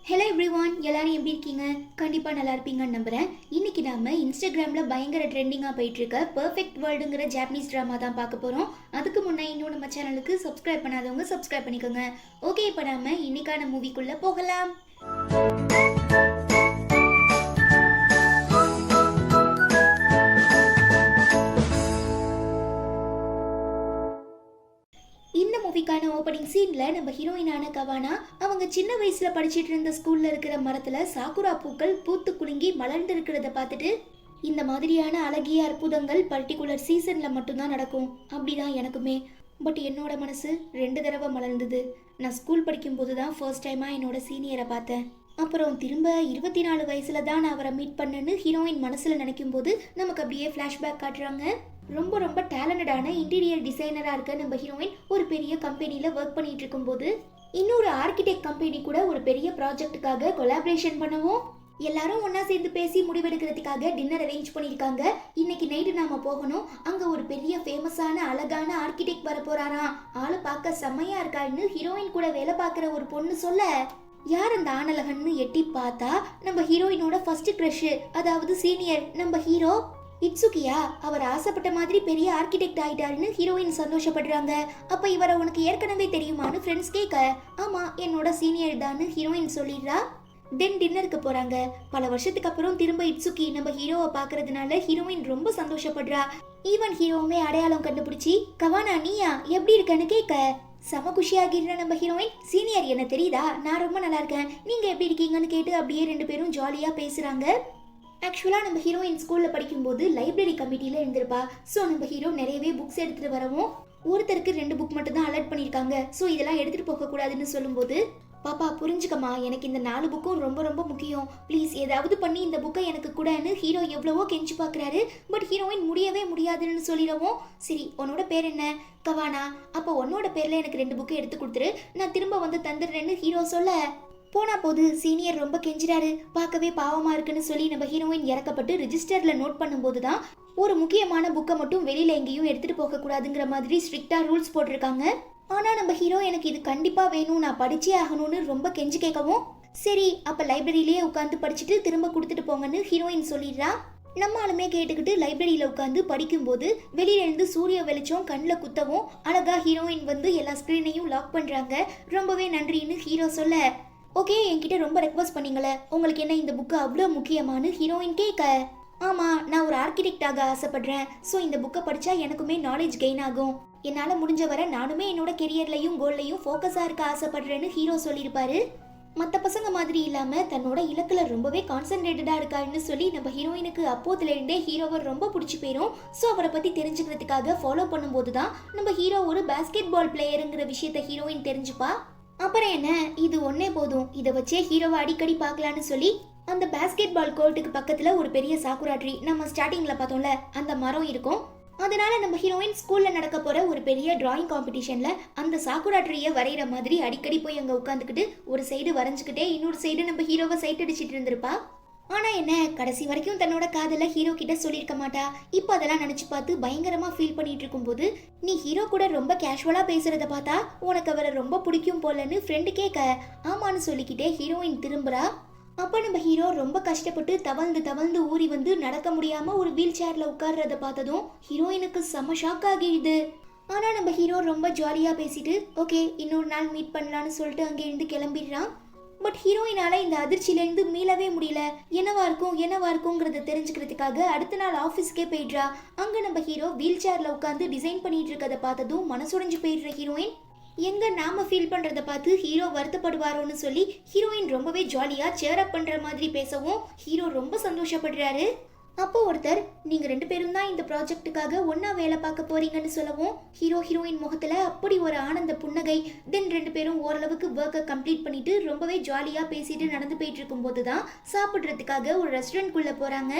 Hello everyone, எல்லாரும் எப்படி இருக்கீங்க? கண்டிப்பாக நல்லா இருப்பீங்கன்னு நம்புகிறேன். இன்றைக்கி நாம் இன்ஸ்டாகிராமில் பயங்கர ட்ரெண்டிங்காக போயிட்டுருக்க பர்ஃபெக்ட் வேர்ல்டுங்கிற ஜாப்பனீஸ் ட்ராமா தான் பார்க்க போகிறோம். அதுக்கு முன்னே இன்னும் நம்ம சேனலுக்கு சப்ஸ்கிரைப் பண்ணாதவங்க சப்ஸ்கிரைப் பண்ணிக்கோங்க. ஓகே, இப்போ நாம் இன்னைக்கான மூவிக்குள்ளே போகலாம். இந்த மூவிக்கான ஓப்பனிங் சீன்ல நம்ம ஹீரோயினான கவானா அவங்க சின்ன வயசுல படிச்சிட்டு இருந்த ஸ்கூல்ல இருக்கிற மரத்துல சாக்குரா பூக்கள் பூத்து குலுங்கி மலர்ந்து இருக்கிறத பார்த்துட்டு, இந்த மாதிரியான அழகிய அற்புதங்கள் பர்டிகுலர் சீசன்ல மட்டும்தான் நடக்கும், அப்படிதான் எனக்குமே. பட் என்னோட மனசு 2 தடவை மலர்ந்தது. நான் ஸ்கூல் படிக்கும் போது தான் ஃபர்ஸ்ட் டைமா என்னோட சீனியரை பார்த்தேன். அப்புறம் திரும்ப 24 வயசுல தான் நான் அவரை மீட் பண்ணேன்னு ஹீரோயின் மனசுல நினைக்கும் போது நமக்கு அப்படியே ஃப்ளாஷ்பேக் காட்டுறாங்க. ரொம்ப ரொம்ப டேலண்டடான இன்டீரியர் டிசைனராக இருக்க நம்ம ஹீரோயின் ஒரு பெரிய கம்பெனியில் ஒர்க் பண்ணிட்டு இருக்கும்போது, இன்னொரு ஆர்கிடெக்ட் கம்பெனி கூட ஒரு பெரிய ப்ராஜெக்ட்டுக்காக கொலாபரேஷன் பண்ணவும் எல்லாரும் ஒன்னா சேர்ந்து பேசி முடிவெடுக்கிறதுக்காக டின்னர் அரேஞ்ச் பண்ணியிருக்காங்க. இன்னைக்கு நைட்டு நாம போகணும், அங்க ஒரு பெரிய ஃபேமஸான அழகான ஆர்கிடெக்ட் வர போறாராம், ஆளு பார்க்க செம்மையா இருக்காருன்னு ஹீரோயின் கூட வேலை பார்க்குற ஒரு பொண்ணு சொல்ல, யார் அந்த ஆனழகன்னு எட்டி பார்த்தா நம்ம ஹீரோயினோட ஃபர்ஸ்ட் க்ரஷ், அதாவது சீனியர் நம்ம ஹீரோ இட்சுகியா. அவர் ஆசைப்பட்ட மாதிரி பெரிய ஆர்கிடெக்ட் ஆயிட்டாருன்னு ஹீரோயின் சந்தோஷப்படுறாங்க. அப்ப இவரை உனக்கு ஏற்கனவே தெரியுமான்னு ஃப்ரெண்ட்ஸ் கேட்க, ஆமா என்னோட சீனியர் தான்னு ஹீரோயின் சொல்லிடுறா. தென் டின்னருக்கு போறாங்க. பல வருஷத்துக்கு அப்புறம் திரும்ப இட்சுகி நம்ம ஹீரோவை பாக்குறதுனால ஹீரோயின் ரொம்ப சந்தோஷப்படுறா. ஈவன் ஹீரோவுமே அடையாளம் கண்டுபிடிச்சி, கவானா நீயா எப்படி இருக்கன்னு கேட்க செம குஷியாகிடுற நம்ம ஹீரோயின், சீனியர் என்ன தெரியுதா, நான் ரொம்ப நல்லா இருக்கேன், நீங்க எப்படி இருக்கீங்கன்னு கேட்டு அப்படியே 2 பேரும் ஜாலியா பேசுறாங்க. ஆக்சுவலாக நம்ம ஹீரோயின் ஸ்கூலில் படிக்கும்போது லைப்ரரி கமிட்டியில் இருந்திருப்பா. ஸோ நம்ம ஹீரோ நிறையவே புக்ஸ் எடுத்துகிட்டு வரவும் ஒருத்தருக்கு 2 புக் மட்டும் தான் அலர்ட் பண்ணியிருக்காங்க. ஸோ இதெல்லாம் எடுத்துகிட்டு போகக்கூடாதுன்னு சொல்லும்போது, பாப்பா புரிஞ்சுக்கம்மா, எனக்கு இந்த 4 புக்கும் ரொம்ப ரொம்ப முக்கியம், ப்ளீஸ் ஏதாவது பண்ணி இந்த புக்கை எனக்கு கூடன்னு ஹீரோ எவ்வளவோ கெஞ்சி பார்க்குறாரு. பட் ஹீரோயின் முடியவே முடியாதுன்னு சொல்லிடவும், சரி உன்னோட பேர் என்ன, கவானா, அப்போ உன்னோட பேரில் எனக்கு 2 புக்கு எடுத்து கொடுத்துரு, நான் திரும்ப வந்து தந்துடுறேன்னு ஹீரோ சொல்ல, போனா போது சீனியர் ரொம்ப கெஞ்சிறாரு, பார்க்கவே பாவமா இருக்குன்னு சொல்லி நம்ம ஹீரோயின் இறக்கப்பட்டு ரிஜிஸ்டர்ல நோட் பண்ணும்போது தான் ஒரு முக்கியமான புக்கை மட்டும் வெளியில எங்கேயும் எடுத்துட்டு போக கூடாதுங்கிற மாதிரி ஸ்ட்ரிக்டா ரூல்ஸ் போட்டிருக்காங்க. ஆனா நம்ம ஹீரோ எனக்கு இது கண்டிப்பா வேணும், நான் படிச்சே ஆகணும்னு ரொம்ப கெஞ்சி கேட்கவும், சரி அப்ப லைப்ரரியிலேயே உட்காந்து படிச்சுட்டு திரும்ப கொடுத்துட்டு போங்கன்னு ஹீரோயின் சொல்லிடுறா. நம்ம ஆளுமே கேட்டுக்கிட்டு லைப்ரரியில உட்காந்து படிக்கும்போது வெளியில இருந்து சூரிய வெளிச்சம் கண்ணில் குத்தவும் அழகா ஹீரோயின் வந்து எல்லா ஸ்கிரீனையும் லாக் பண்றாங்க. ரொம்பவே நன்றின்னு ஹீரோ சொல்ல, ஓகே என்கிட்ட ரொம்ப ரெக்வஸ்ட் பண்ணீங்களே, உங்களுக்கு என்ன இந்த புக்கு அவ்வளோ முக்கியமானு ஹீரோயின் கேட்க, ஆமாம் நான் ஒரு ஆர்கிடெக்டாக ஆசைப்படுறேன், ஸோ இந்த புக்கை படித்தா எனக்குமே நாலேஜ் கெயின் ஆகும், என்னால் முடிஞ்ச வரை நானுமே என்னோட கெரியர்லையும் கோல்லையும் ஃபோக்கஸாக இருக்க ஆசைப்படுறேன்னு ஹீரோ சொல்லியிருப்பாரு. மற்ற பசங்க மாதிரி இல்லாமல் தன்னோட இலக்கில் ரொம்பவே கான்சென்ட்ரேட்டடாக இருக்காருன்னு சொல்லி நம்ம ஹீரோயினுக்கு அப்போதுலேருந்தே ஹீரோவை ரொம்ப பிடிச்சி போயிடும். ஸோ அவரை பற்றி தெரிஞ்சுக்கிறதுக்காக ஃபாலோ பண்ணும்போது தான் நம்ம ஹீரோ ஒரு பேஸ்கெட் பால் பிளேயருங்கிற விஷயத்த ஹீரோயின் தெரிஞ்சுப்பா. அப்புறம் என்ன, இது ஒன்னே போதும், இதை வச்சே ஹீரோவை அடிக்கடி பார்க்கலான்னு சொல்லி அந்த பேஸ்கெட் பால் கோர்ட்டுக்கு பக்கத்துல ஒரு பெரிய சாக்குரா ட்ரீ, நம்ம ஸ்டார்டிங்ல பார்த்தோம்ல அந்த மரம் இருக்கும். அதனால நம்ம ஹீரோயின் ஸ்கூல்ல நடக்க போற ஒரு பெரிய டிராயிங் காம்படிஷன்ல அந்த சாக்குரா ட்ரீயை வரைகிற மாதிரி அடிக்கடி போய் அங்க உட்காந்துக்கிட்டு ஒரு சைடு வரைஞ்சுக்கிட்டே இன்னொரு சைடு நம்ம ஹீரோவை சைட் அடிச்சிட்டு இருந்திருப்பா. ஆனா என்ன, கடைசி வரைக்கும் தன்னோட காதல ஹீரோ கிட்ட சொல்லியிருக்க மாட்டா. இப்போ அதெல்லாம் நினைச்சு பார்த்து பயங்கரமா ஃபீல் பண்ணிட்டு இருக்கும்போது, நீ ஹீரோ கூட ரொம்ப கேஷுவலா பேசுறத பார்த்தா உனக்கு அவரை ரொம்ப பிடிக்கும் போலன்னு ஃப்ரெண்டு கேட்க, ஆமான்னு சொல்லிக்கிட்டே ஹீரோயின் திரும்புறா. அப்ப நம்ம ஹீரோ ரொம்ப கஷ்டப்பட்டு தவழ்ந்து தவழ்ந்து ஊறி வந்து நடக்க முடியாம ஒரு வீல் சேர்ல உட்கார்றத பார்த்ததும் ஹீரோயினுக்கு செம ஷாக் ஆகிடுது. ஆனா நம்ம ஹீரோ ரொம்ப ஜாலியா பேசிட்டு, ஓகே இன்னொரு நாள் மீட் பண்ணலான்னு சொல்லிட்டு அங்கே இருந்து கிளம்பிடுறான். பட் ஹீரோயினால இந்த அதிர்ச்சியிலேருந்து மீளவே முடியல. என்னவா இருக்குங்கிறத தெரிஞ்சுக்கிறதுக்காக அடுத்த நாள் ஆஃபீஸ்க்கே போயிடுறா. அங்கே நம்ம ஹீரோ வீல் சேர்ல உட்காந்து டிசைன் பண்ணிட்டு இருக்கதை பார்த்ததும் மனசுடைஞ்சு போயிடுற ஹீரோயின், எங்க நாம ஃபீல் பண்றத பார்த்து ஹீரோ வருத்தப்படுவாரோன்னு சொல்லி ஹீரோயின் ரொம்பவே ஜாலியா சேர் அப் பண்ற மாதிரி பேசவும் ஹீரோ ரொம்ப சந்தோஷப்படுறாரு. அப்போ ஒருத்தர், நீங்க 2 பேரும் தான் இந்த ப்ராஜெக்டுக்காக ஒன்னா வேலை பார்க்க போறீங்கன்னு சொல்லவும் ஹீரோயின் முகத்துல அப்படி ஒரு ஆனந்த புன்னகை. தென் 2 பேரும் ஓரளவுக்கு ஒர்க்கை கம்ப்ளீட் பண்ணிட்டு ரொம்பவே ஜாலியா பேசிட்டு நடந்து போயிட்டு இருக்கும் போதுதான் சாப்பிட்றதுக்காக ஒரு ரெஸ்டாரண்ட்குள்ள போறாங்க.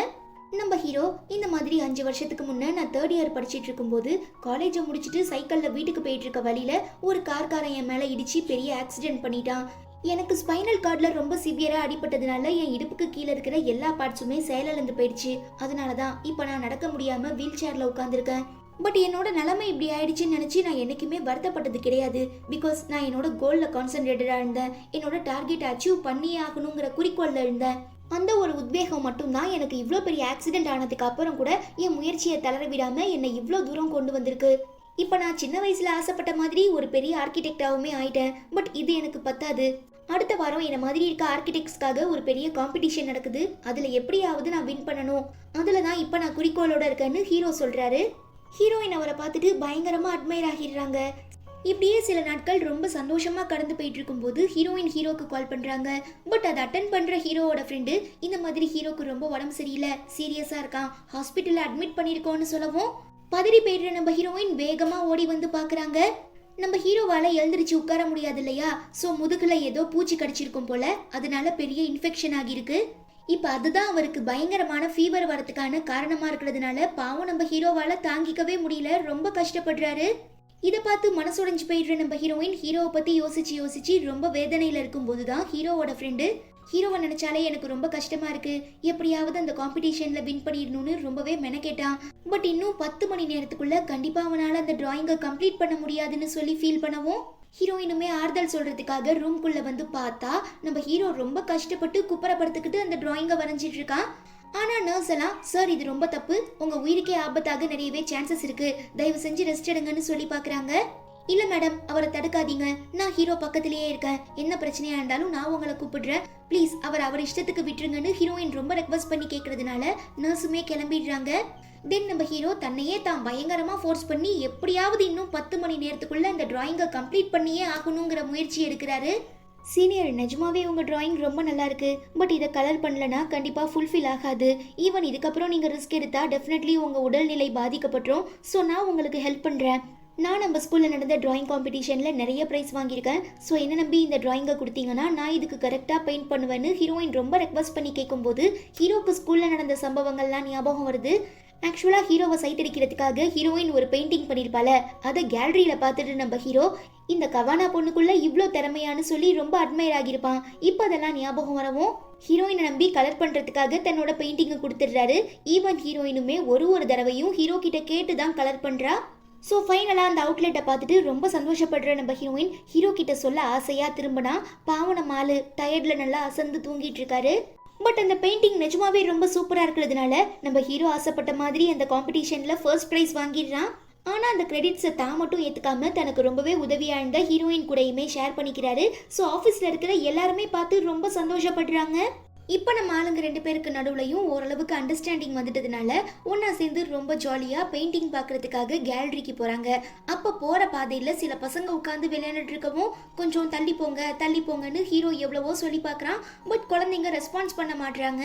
நம்ம ஹீரோ இந்த மாதிரி 5 வருஷத்துக்கு முன்னே நான் 3rd இயர் படிச்சுட்டு இருக்கும்போது காலேஜை முடிச்சுட்டு சைக்கிளில் வீட்டுக்கு போயிட்டு இருக்க வழியில ஒரு கார்காரன் என் மேலே இடிச்சு பெரிய ஆக்சிடென்ட் பண்ணிட்டான். எனக்கு ஸ்பைனல் கார்டில் ரொம்ப சிவியராக அடிபட்டதுனால என் இடுப்புக்கு கீழே இருக்கிற எல்லா பார்ட்ஸுமே செயலிழந்து போயிடுச்சு. அதனால தான் இப்போ நான் நடக்க முடியாமல் வீல் சேரில் உட்காந்துருக்கேன். பட் என்னோட நிலைமை இப்படி ஆயிடுச்சுன்னு நினச்சி நான் என்றைக்குமே வருத்தப்பட்டது கிடையாது. பிகாஸ் நான் என்னோட கோலில் கான்சென்ட்ரேட்டடாக இருந்தேன். என்னோட டார்கெட் அச்சீவ் பண்ணியே ஆகணுங்கிற குறிக்கோளில் இருந்தேன். அந்த ஒரு உத்வேகம் மட்டும்தான் எனக்கு இவ்வளோ பெரிய ஆக்சிடென்ட் ஆனதுக்கு அப்புறம் கூட என் முயற்சியை தளர விடாமல் என்னை இவ்வளோ தூரம் கொண்டு வந்திருக்கு. இப்போ நான் சின்ன வயசில் ஆசைப்பட்ட மாதிரி ஒரு பெரிய ஆர்கிடெக்டாகவுமே ஆயிட்டேன். பட் இது எனக்கு பத்தாது. அடுத்த வாரம் என்ன மாதிரி இருக்க ஆர்கிடெக்ட்ஸ்க்காக ஒரு பெரிய காம்படிஷன் நடக்குது. அதில் எப்படியாவது நான் வின் பண்ணணும். அதில் தான் இப்போ நான் குறிக்கோளோட இருக்கேன்னு ஹீரோ சொல்கிறாரு. ஹீரோயின் அவரை பார்த்துட்டு பயங்கரமாக அட்மையர் ஆகிடுறாங்க. இப்படியே சில நாட்கள் ரொம்ப சந்தோஷமாக கடந்து போயிட்டு இருக்கும்போது ஹீரோயின் ஹீரோக்கு கால் பண்ணுறாங்க. பட் அதை அட்டன் பண்ணுற ஹீரோவோட ஃப்ரெண்டு இந்த மாதிரி ஹீரோக்கு ரொம்ப உடம்பு சரியில்லை, சீரியஸாக இருக்கான், ஹாஸ்பிட்டலில் அட்மிட் பண்ணியிருக்கோன்னு சொல்லவும் பதறி போயிடுற நம்ம ஹீரோயின் வேகமாக ஓடி வந்து பார்க்குறாங்க. நம்ம ஹீரோவால் எழுந்திரிச்சு உட்கார முடியாது இல்லையா? ஸோ முதுகில் ஏதோ பூச்சி கடிச்சிருக்கும் போல, அதனால பெரிய இன்ஃபெக்ஷன் ஆகியிருக்கு. இப்போ அதுதான் அவருக்கு பயங்கரமான ஃபீவர் வரதுக்கான காரணமாக இருக்கிறதுனால பாவம் நம்ம ஹீரோவால் தாங்கிக்கவே முடியல, ரொம்ப கஷ்டப்படுறாரு. இதை பார்த்து மனசுடைஞ்சு போயிடுற நம்ம ஹீரோயின் ஹீரோவை பற்றி யோசிச்சு ரொம்ப வேதனையில் இருக்கும்போது தான் ஹீரோவோட ஃப்ரெண்டு ஹீரோவை நினைச்சாலே எனக்கு ரொம்ப கஷ்டமா இருக்கு, எப்படியாவது அந்த காம்படிஷன்ல வின் பண்ணிடணும்னு ரொம்பவே மெனக்கேட்டான். பட் இன்னும் 10 மணி நேரத்துக்குள்ள கண்டிப்பா அவனால அந்த டிராயிங்கை கம்ப்ளீட் பண்ண முடியாதுன்னு சொல்லி ஃபீல் பண்ணவும் ஹீரோயினுமே ஆறுதல் சொல்றதுக்காக ரூம்குள்ள வந்து பார்த்தா நம்ம ஹீரோ ரொம்ப கஷ்டப்பட்டு குப்பரப்படுத்திக்கிட்டு அந்த டிராயிங்கை வரைஞ்சிட்டு இருக்கான். ஆனா நர்ஸ் எல்லாம், சார் இது ரொம்ப தப்பு, உங்க உயிருக்கே ஆபத்தாக நிறையவே சான்சஸ் இருக்கு, தயவு செஞ்சு ரெஸ்ட் எடுங்கன்னு சொல்லி பாக்குறாங்க. இல்ல மேடம், அவரை தடுக்காதீங்க, நான் ஹீரோ பக்கத்திலேயே இருக்கேன், என்ன பிரச்சனையா இருந்தாலும் நான் உங்களை கூப்பிடுறேன், ப்ளீஸ் அவர் இஷ்டத்துக்கு விட்டுருங்கன்னு ஹீரோயின் ரொம்ப ரெக்வஸ்ட் பண்ணி கேட்கறதுனால நர்ஸுமே கிளம்பிடுறாங்க. தென் நம்ம ஹீரோ தன்னையே தான் பயங்கரமா ஃபோர்ஸ் பண்ணி எப்படியாவது இன்னும் 10 மணி நேரத்துக்குள்ள அந்த டிராயிங்கை கம்ப்ளீட் பண்ணியே ஆகணுங்கிற முயற்சி எடுக்கிறாரு. சீனியர், நிஜமாவே உங்கள் டிராயிங் ரொம்ப நல்லா இருக்கு, பட் இதை கலர் பண்ணலனா கண்டிப்பாக ஃபுல்ஃபில் ஆகாது. ஈவன் இதுக்கப்புறம் நீங்கள் ரிஸ்க் எடுத்தால் டெஃபினெட்லி உங்கள் உடல்நிலை பாதிக்கப்பட்டுரும். ஸோ நான் உங்களுக்கு ஹெல்ப் பண்ணுறேன். நான் நம்ம ஸ்கூலில் நடந்த டிராயிங் காம்படிஷனில் நிறைய ப்ரைஸ் வாங்கியிருக்கேன். ஸோ என்ன நம்பி இந்த டிராயிங்கை கொடுத்தீங்கன்னா நான் இதுக்கு கரெக்டாக பெயிண்ட் பண்ணுவேன்னு ஹீரோயின் ரொம்ப ரெக்வஸ்ட் பண்ணி கேட்கும்போது ஹீரோக்கு ஸ்கூலில் நடந்த சம்பவங்கள்லாம் ஞாபகம் வருது. ஆக்சுவலாக ஹீரோவை சைத்தடிக்கிறதுக்காக ஹீரோயின் ஒரு பெயிண்டிங் பண்ணியிருப்பால, அதை கேலரியில் பார்த்துட்டு நம்ம ஹீரோ இந்த கவானா பொண்ணுக்குள்ள இவ்வளோ திறமையான்னு சொல்லி ரொம்ப அட்மையர் ஆகியிருப்பான். இப்போ அதெல்லாம் ஞாபகம் வரவும் ஹீரோயினை நம்பி கலர் பண்ணுறதுக்காக தன்னோட பெயிண்டிங்கை கொடுத்துடுறாரு. ஈவன் ஹீரோயினுமே ஒரு தடவையும் ஹீரோ கிட்ட கேட்டு தான் கலர் பண்ணுறா. ஸோ ஃபைனலாக அந்த அவுட்லெட்டை பார்த்துட்டு ரொம்ப சந்தோஷப்படுற நம்ம ஹீரோ கிட்ட சொல்ல ஆசையாக திரும்பினா பாவன மாலு டயர்டில் நல்லா அசந்து தூங்கிட்டு இருக்காரு. பட் அந்த பெயிண்டிங் நிஜமாவே ரொம்ப சூப்பராக இருக்கிறதுனால நம்ம ஹீரோ ஆசைப்பட்ட மாதிரி அந்த காம்படிஷனில் ஃபர்ஸ்ட் ப்ரைஸ் வாங்கிடுறான். ஆனால் அந்த கிரெடிட்ஸை தான் மட்டும் ஏற்றுக்காம தனக்கு ரொம்பவே உதவியாக இருந்த ஹீரோயின் கூடயுமே ஷேர் பண்ணிக்கிறாரு. ஸோ ஆஃபீஸில் இருக்கிற எல்லாருமே பார்த்து ரொம்ப சந்தோஷப்படுறாங்க. இப்போ நம்ம ஆளுங்க 2 பேருக்கு நடுவுலையும் ஓரளவுக்கு அண்டர்ஸ்டாண்டிங் வந்துட்டதுனால ஒன்றா சேர்ந்து ரொம்ப ஜாலியாக பெயிண்டிங் பார்க்குறதுக்காக கேலரிக்கு போகிறாங்க. அப்போ போகிற பாதையில் சில பசங்க உட்காந்து விளையாண்டுட்டு இருக்கவும் கொஞ்சம் தள்ளி போங்கன்னு ஹீரோ எவ்வளவோ சொல்லி பார்க்குறான். பட் குழந்தைங்க ரெஸ்பான்ஸ் பண்ண மாட்றாங்க.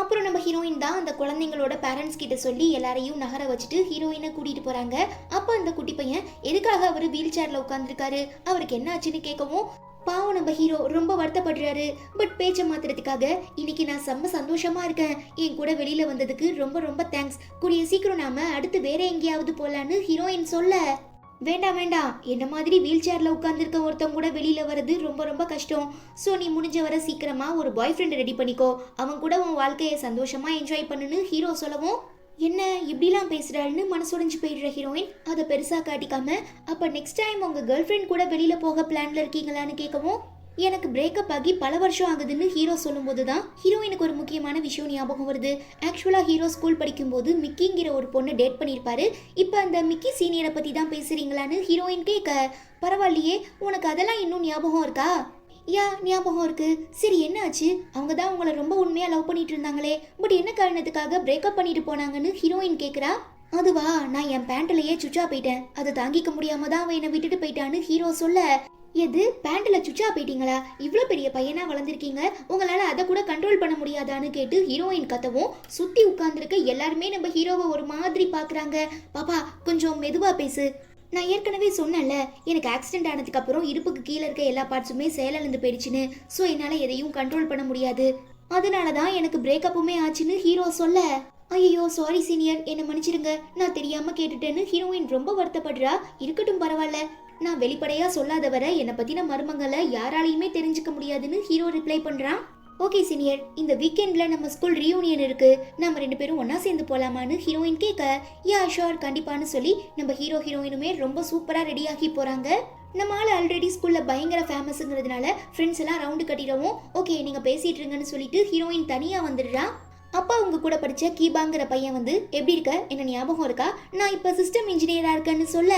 அப்புறம் நம்ம ஹீரோயின் தான் அந்த குழந்தைங்களோட பேரண்ட்ஸ் கிட்ட சொல்லி எல்லாரையும் நகர வச்சுட்டு ஹீரோயினை கூட்டிகிட்டு போகிறாங்க. அப்போ அந்த குட்டி பையன் எதுக்காக அவர் வீல் சேரில் உட்காந்துருக்காரு, அவருக்கு என்ன ஆச்சுன்னு கேட்கவும் பாவம் நம்ம ஹீரோ ரொம்ப வருத்தப்படுறாரு. பட் பேச்சை மாத்துறதுக்காக இன்னைக்கு நான் செம்ம சந்தோஷமா இருக்கேன், என் கூட வெளியில வந்ததுக்கு ரொம்ப தேங்க்ஸ், கூடிய சீக்கிரம் நாம அடுத்து வேற எங்கேயாவது போலான்னு ஹீரோயின் சொல்ல, வேண்டாம் என்ன மாதிரி வீல் சேர்ல உட்காந்துருக்க ஒருத்தவங்க கூட வெளியில வர்றது ரொம்ப கஷ்டம். ஸோ நீ முடிஞ்ச வர சீக்கிரமா ஒரு பாய் ஃப்ரெண்ட் ரெடி பண்ணிக்கோ, அவன் கூட உன் வாழ்க்கையை சந்தோஷமா என்ஜாய் பண்ணுன்னு ஹீரோ சொல்லவும் என்ன இப்படிலாம் பேசுறாருன்னு மனசுடைஞ்சு போயிடுற ஹீரோயின் அதை பெருசா காட்டிக்காம அப்ப நெக்ஸ்ட் டைம் உங்க கேர்ள் ஃப்ரெண்ட் கூட வெளியில போக பிளான்ல இருக்கீங்களான்னு கேட்கவும் எனக்கு பிரேக்கப் ஆகி பல வருஷம் ஆகுதுன்னு ஹீரோ சொல்லும்போது தான் ஹீரோயினுக்கு ஒரு முக்கியமான விஷயம் ஞாபகம் வருது. ஆக்சுவலா ஹீரோ ஸ்கூல் படிக்கும்போது மிக்கிங்கிற ஒரு பொண்ணு டேட் பண்ணியிருப்பாரு. இப்போ அந்த மிக்கி சீனியரை பத்தி தான் பேசுறீங்களான்னு ஹீரோயின் கேட்க, பரவாயில்லையே உனக்கு அதெல்லாம் இன்னும் ஞாபகம் இருக்கா? யா ஞாபகம் இருக்கு. சரி என்ன ஆச்சு? அவங்க தான் உங்களை ரொம்ப உண்மையா லவ் பண்ணிட்டு இருந்தாங்களே, பட் என்ன காரணத்துக்காக பிரேக்கப் பண்ணிட்டு போனாங்கன்னு ஹீரோயின் கேட்குறா. அதுவா, நான் என் பேண்ட்லயே சுச்சா போயிட்டேன், அதை தாங்கிக்க முடியாம தான் அவன் என்னை விட்டுட்டு போயிட்டான்னு ஹீரோ சொல்ல, எது பேண்ட்ல சுச்சா போயிட்டீங்களா? இவ்வளோ பெரிய பையனா வளர்ந்துருக்கீங்க, உங்களால அதை கூட கண்ட்ரோல் பண்ண முடியாதான்னு கேட்டு ஹீரோயின் கத்தவும் சுத்தி உட்கார்ந்துருக்க எல்லாருமே நம்ம ஹீரோவை ஒரு மாதிரி பாக்குறாங்க. பாப்பா கொஞ்சம் மெதுவா பேசு, நான் ஏற்கனவே சொன்னேன்ல எனக்கு ஆக்சிடென்ட் ஆனதுக்கு அப்புறம் இடுப்புக்கு கீழே இருக்க எல்லா பார்ட்ஸுமே செயலிழந்து போயிடுச்சுன்னு. ஸோ என்னால் எதையும் கண்ட்ரோல் பண்ண முடியாது, அதனால தான் எனக்கு பிரேக்கப்புமே ஆச்சுன்னு ஹீரோ சொல்ல, ஐயோ சாரி சீனியர், என்னை மன்னிச்சிருங்க, நான் தெரியாம கேட்டுட்டேன்னு ஹீரோயின் ரொம்ப வருத்தப்படுறா. இருக்கட்டும் பரவாயில்ல, நான் வெளிப்படையா சொல்லாத வர என்னை பத்தின மர்மங்களை யாராலையுமே தெரிஞ்சுக்க முடியாதுன்னு ஹீரோ ரிப்ளை பண்றான். ஓகே சீனியர், இந்த வீக்கெண்ட்ல நம்ம ஸ்கூல் ரீயூனியன் இருக்கு, நம்ம 2 பேரும் ஒண்ணா சேர்ந்து போலாமான்னு ஹீரோயின் கேட்க, யா ஷோர் கண்டிப்பான்னு சொல்லி நம்ம ஹீரோயினுமே ரொம்ப சூப்பரா ரெடியாகி போறாங்க. நம்ம ஆள் ஆல்ரெடி ஸ்கூல்ல பயங்கர ஃபேமஸ்ங்கிறதுனால ஃப்ரெண்ட்ஸ் எல்லாம் ரவுண்டு கட்டிடவும் ஓகே நீங்க பேசிட்டு இருங்கன்னு சொல்லிட்டு ஹீரோயின் தனியா வந்துடுறா. அப்பா உங்க கூட படிச்ச கீபாங்கிற பையன் வந்து எப்படி இருக்க, என்ன ஞாபகம் இருக்கா, நான் இப்ப சிஸ்டம் இன்ஜினியரா இருக்கேன்னு சொல்ல,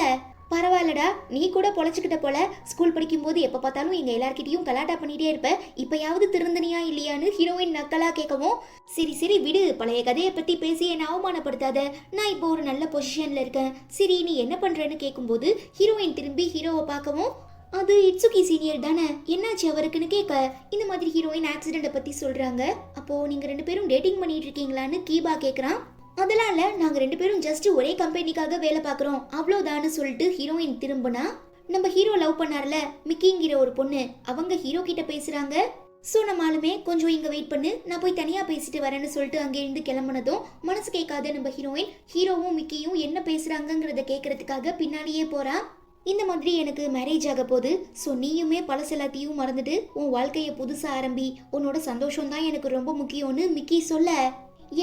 பரவாயில்லடா நீ கூட பொழைச்சிக்கிட்ட போல, ஸ்கூல் படிக்கும் போது எப்ப பார்த்தாலும் எங்க எல்லார்கிட்டயும் கலாட்டா பண்ணிட்டே இருப்ப, இப்பயாவது திருந்தனியா இல்லையான்னு ஹீரோயின் நக்கலா கேட்கவும், சரி சரி விடு, பழைய கதையை பத்தி பேசி என்னை அவமானப்படுத்தாத, நான் இப்போ ஒரு நல்ல பொசிஷன்ல இருக்கேன், சரி நீ என்ன பண்றேன்னு கேட்கும்போது ஹீரோயின் திரும்பி ஹீரோவை பார்க்கவும், அது இட்சுகி சீனியர் தானே, என்னாச்சு அவருக்குன்னு கேட்க, இந்த மாதிரி ஹீரோயின் ஆக்சிடென்ட்டை பத்தி சொல்றாங்க. அப்போ நீங்க 2 பேரும் டேட்டிங் பண்ணிட்டு இருக்கீங்களான்னு கீபா கேட்கறான். அதெல்லாம் இல்ல, நாங்க 2 பேரும் ஜஸ்ட் ஒரே கம்பெனிக்காக வேலை பார்க்கறோம் அவ்வளோதான்னு சொல்லிட்டு ஹீரோயின் திரும்பினா, நம்ம ஹீரோ லவ் பண்ணார்ல மிக்கிங்கிற ஒரு பொண்ணு, அவங்க ஹீரோ கிட்ட பேசுறாங்க. ஸோ நம்மளுமே கொஞ்சம் இங்க வெயிட் பண்ணு, நான் போய் தனியா பேசிட்டு வரேன்னு சொல்லிட்டு அங்கே இருந்து கிளம்புனதும் மனசு கேட்காத நம்ம ஹீரோயின் ஹீரோவும் மிக்கியும் என்ன பேசுறாங்கிறத கேட்கறதுக்காக பின்னாடியே போறா. இந்த மாதிரி எனக்கு மேரேஜ் ஆக போகுது, ஸோ நீயுமே பழச எல்லாத்தையும் மறந்துட்டு உன் வாழ்க்கையை புதுசா ஆரம்பி, உன்னோட சந்தோஷம் தான் எனக்கு ரொம்ப முக்கியம்னு மிக்கி சொல்ல,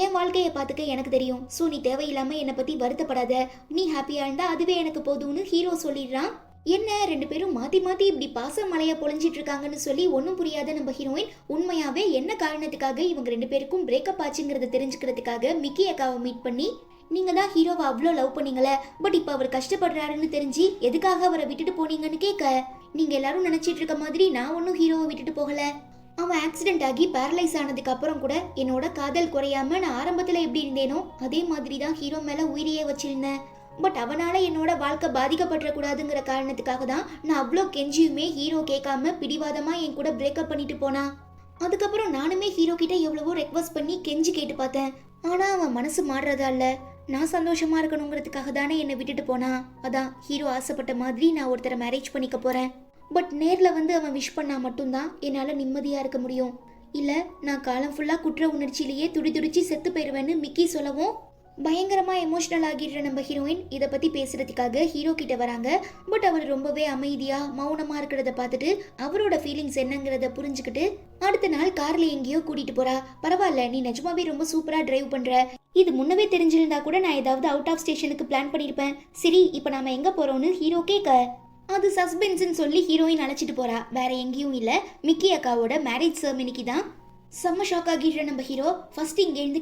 என் வாழ்க்கையை பார்த்துக்க எனக்கு தெரியும், ஸோ நீ தேவையில்லாம என்னை பத்தி வருத்தப்படாத, நீ ஹாப்பியா இருந்தா அதுவே எனக்கு போதும்னு ஹீரோ சொல்லிடுறான். என்ன 2 பேரும் மாத்தி மாத்தி இப்படி பாச மலைய பொழிஞ்சிட்டு இருக்காங்கன்னு சொல்லி ஒன்னும் புரியாத நம்ம ஹீரோயின் உண்மையாவே என்ன காரணத்துக்காக இவங்க 2 பேருக்கும் பிரேக்கப் ஆச்சுங்கிறத தெரிஞ்சுக்கிறதுக்காக மிக்கி அக்காவை மீட் பண்ணி, நீங்க தான் ஹீரோவை அவ்வளோ லவ் பண்ணீங்களே, பட் இப்போ அவர் கஷ்டப்படுறாருன்னு தெரிஞ்சு எதுக்காக அவரை விட்டுட்டு போனீங்கன்னு கேட்க, நீங்க எல்லாரும் நினைச்சிட்டு இருக்க மாதிரி நான் ஒன்னும் ஹீரோவை விட்டுட்டு போகல, அவன் ஆக்சிடென்ட் ஆகி பேரலைஸ் ஆனதுக்கு அப்புறம் கூட என்னோட காதல் குறையாம நான் ஆரம்பத்துல எப்படி இருந்தேனோ அதே மாதிரி தான் ஹீரோ மேல உயிரியே வச்சிருந்தேன், பட் அவனால என்னோட வாழ்க்கை பாதிக்கப்பட கூடாதுங்கிற காரணத்துக்காக தான் நான் அவ்வளோ கெஞ்சியுமே ஹீரோ கேட்காம பிடிவாதமா என் கூட பிரேக்கப் பண்ணிட்டு போனா. அதுக்கப்புறம் நானுமே ஹீரோ கிட்ட எவ்வளவோ ரெக்வஸ்ட் பண்ணி கெஞ்சி கேட்டு பார்த்தேன், ஆனா அவன் மனசு மாறுறதா இல்ல, நான் சந்தோஷமா இருக்கணுங்கிறதுக்காக தானே என்னை விட்டுட்டு போனா, அதான் ஹீரோ ஆசைப்பட்ட மாதிரி நான் ஒருத்தரை மேரேஜ் பண்ணிக்க போறேன், பட் நேர்ல வந்து அவன் விஷ் பண்ணா மட்டும்தான் என்னால நிம்மதியா இருக்க முடியும், இல்ல நான் காலம் ஃபுல்லா குற்ற உணர்ச்சியிலேயே துடிதுடிச்சு செத்து போயிருவேன்னு மிக்கி சொல்லவும், பயங்கரமா எமோஷனல் ஆகிடுற நம்ம ஹீரோயின் இதை பத்தி பேசுறதுக்காக ஹீரோ கிட்ட வராங்க. பட் அவர் ரொம்பவே அமைதியா மௌனமா இருக்கிறத பார்த்துட்டு அவரோட ஃபீலிங்ஸ் என்னங்கிறத புரிஞ்சுக்கிட்டு அடுத்த நாள் கார்ல எங்கேயோ கூட்டிட்டு போறா. பரவாயில்ல, நீ நிஜமாவே ரொம்ப சூப்பரா டிரைவ் பண்ற, இது முன்னவே தெரிஞ்சிருந்தா கூட நான் ஏதாவது அவுட் ஆஃப் ஸ்டேஷனுக்கு பிளான் பண்ணிருப்பேன், சரி இப்போ நாம எங்க போறோம்னு ஹீரோ கேட்க, அது சஸ்பென்ஸ்ன்னு சொல்லி ஹீரோயின் அழைச்சிட்டு போறா. வேற எங்கேயும் இல்ல, மிக்கி அக்காவோட மேரேஜ் செர்மனிக்கு தான். செம்ம ஷாக் ஆகிடுற நம்ம ஹீரோ ஃபர்ஸ்ட் இங்க இருந்து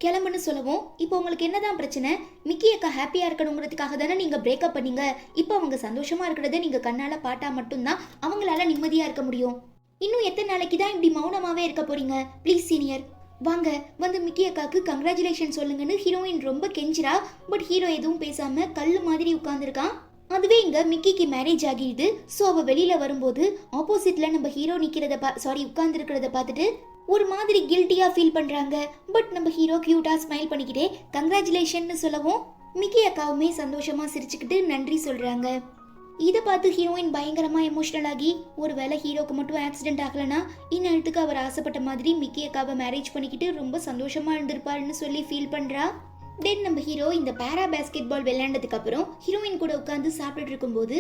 கிளம்புன்னு சொல்லவும், இப்போ உங்களுக்கு என்னதான் பிரச்சனை, மிக்கி அக்கா ஹாப்பியா இருக்கணுங்கிறதுக்காக தானே நீங்க பிரேக்கப் பண்ணீங்க, இப்போ அவங்க சந்தோஷமா இருக்கிறத நீங்க கண்ணால பாட்டா மட்டும்தான் அவங்களால நிம்மதியா இருக்க முடியும், இன்னும் எத்தனை நாளைக்கு தான் இப்படி மௌனமாவே இருக்க போறீங்க, ப்ளீஸ் சீனியர் வாங்க வந்து மிக்கி அக்காக்கு கங்க்ராச்சுலேஷன் சொல்லுங்கன்னு ஹீரோயின் ரொம்ப கெஞ்சிரா. பட் ஹீரோ எதுவும் பேசாம கல்லு மாதிரி உட்கார்ந்துருக்கான். அதுவே இங்க மிக்கிக்கு மேரேஜ் ஆகிடுது. ஸோ அவ வெளியில வரும்போது ஆப்போசிட்ல நம்ம ஹீரோ நிக்கிறத உட்கார்ந்து இருக்கிறத பார்த்துட்டு ஒரு மாதிரி கில்ட்டியா ஃபீல் பண்றாங்க. பட் நம்ம ஹீரோ கியூட்டா ஸ்மைல் பண்ணிக்கிட்டே கங்க்ராச்சுலேஷன் சொல்லவும் மிக்கி அக்காவுமே சந்தோஷமா சிரிச்சுக்கிட்டு நன்றி சொல்றாங்க. இதை பார்த்து ஹீரோயின் பயங்கரமா எமோஷனல் ஆகி, ஒருவேளை ஹீரோக்கு மட்டும் ஆக்சிடென்ட் ஆகலனா இந்நேரத்துக்கு அவர் ஆசைப்பட்ட மாதிரி மிக்கி அக்காவை மேரேஜ் பண்ணிக்கிட்டு ரொம்ப சந்தோஷமா இருந்திருப்பாருன்னு சொல்லி ஃபீல் பண்றா. தென் நம்ம ஹீரோ இந்த பேரா பேஸ்கெட் பால் விளையாண்டதுக்கு அப்புறம் ஹீரோயின் கூட உட்காந்து சாப்பிட்டுட்டு இருக்கும்போது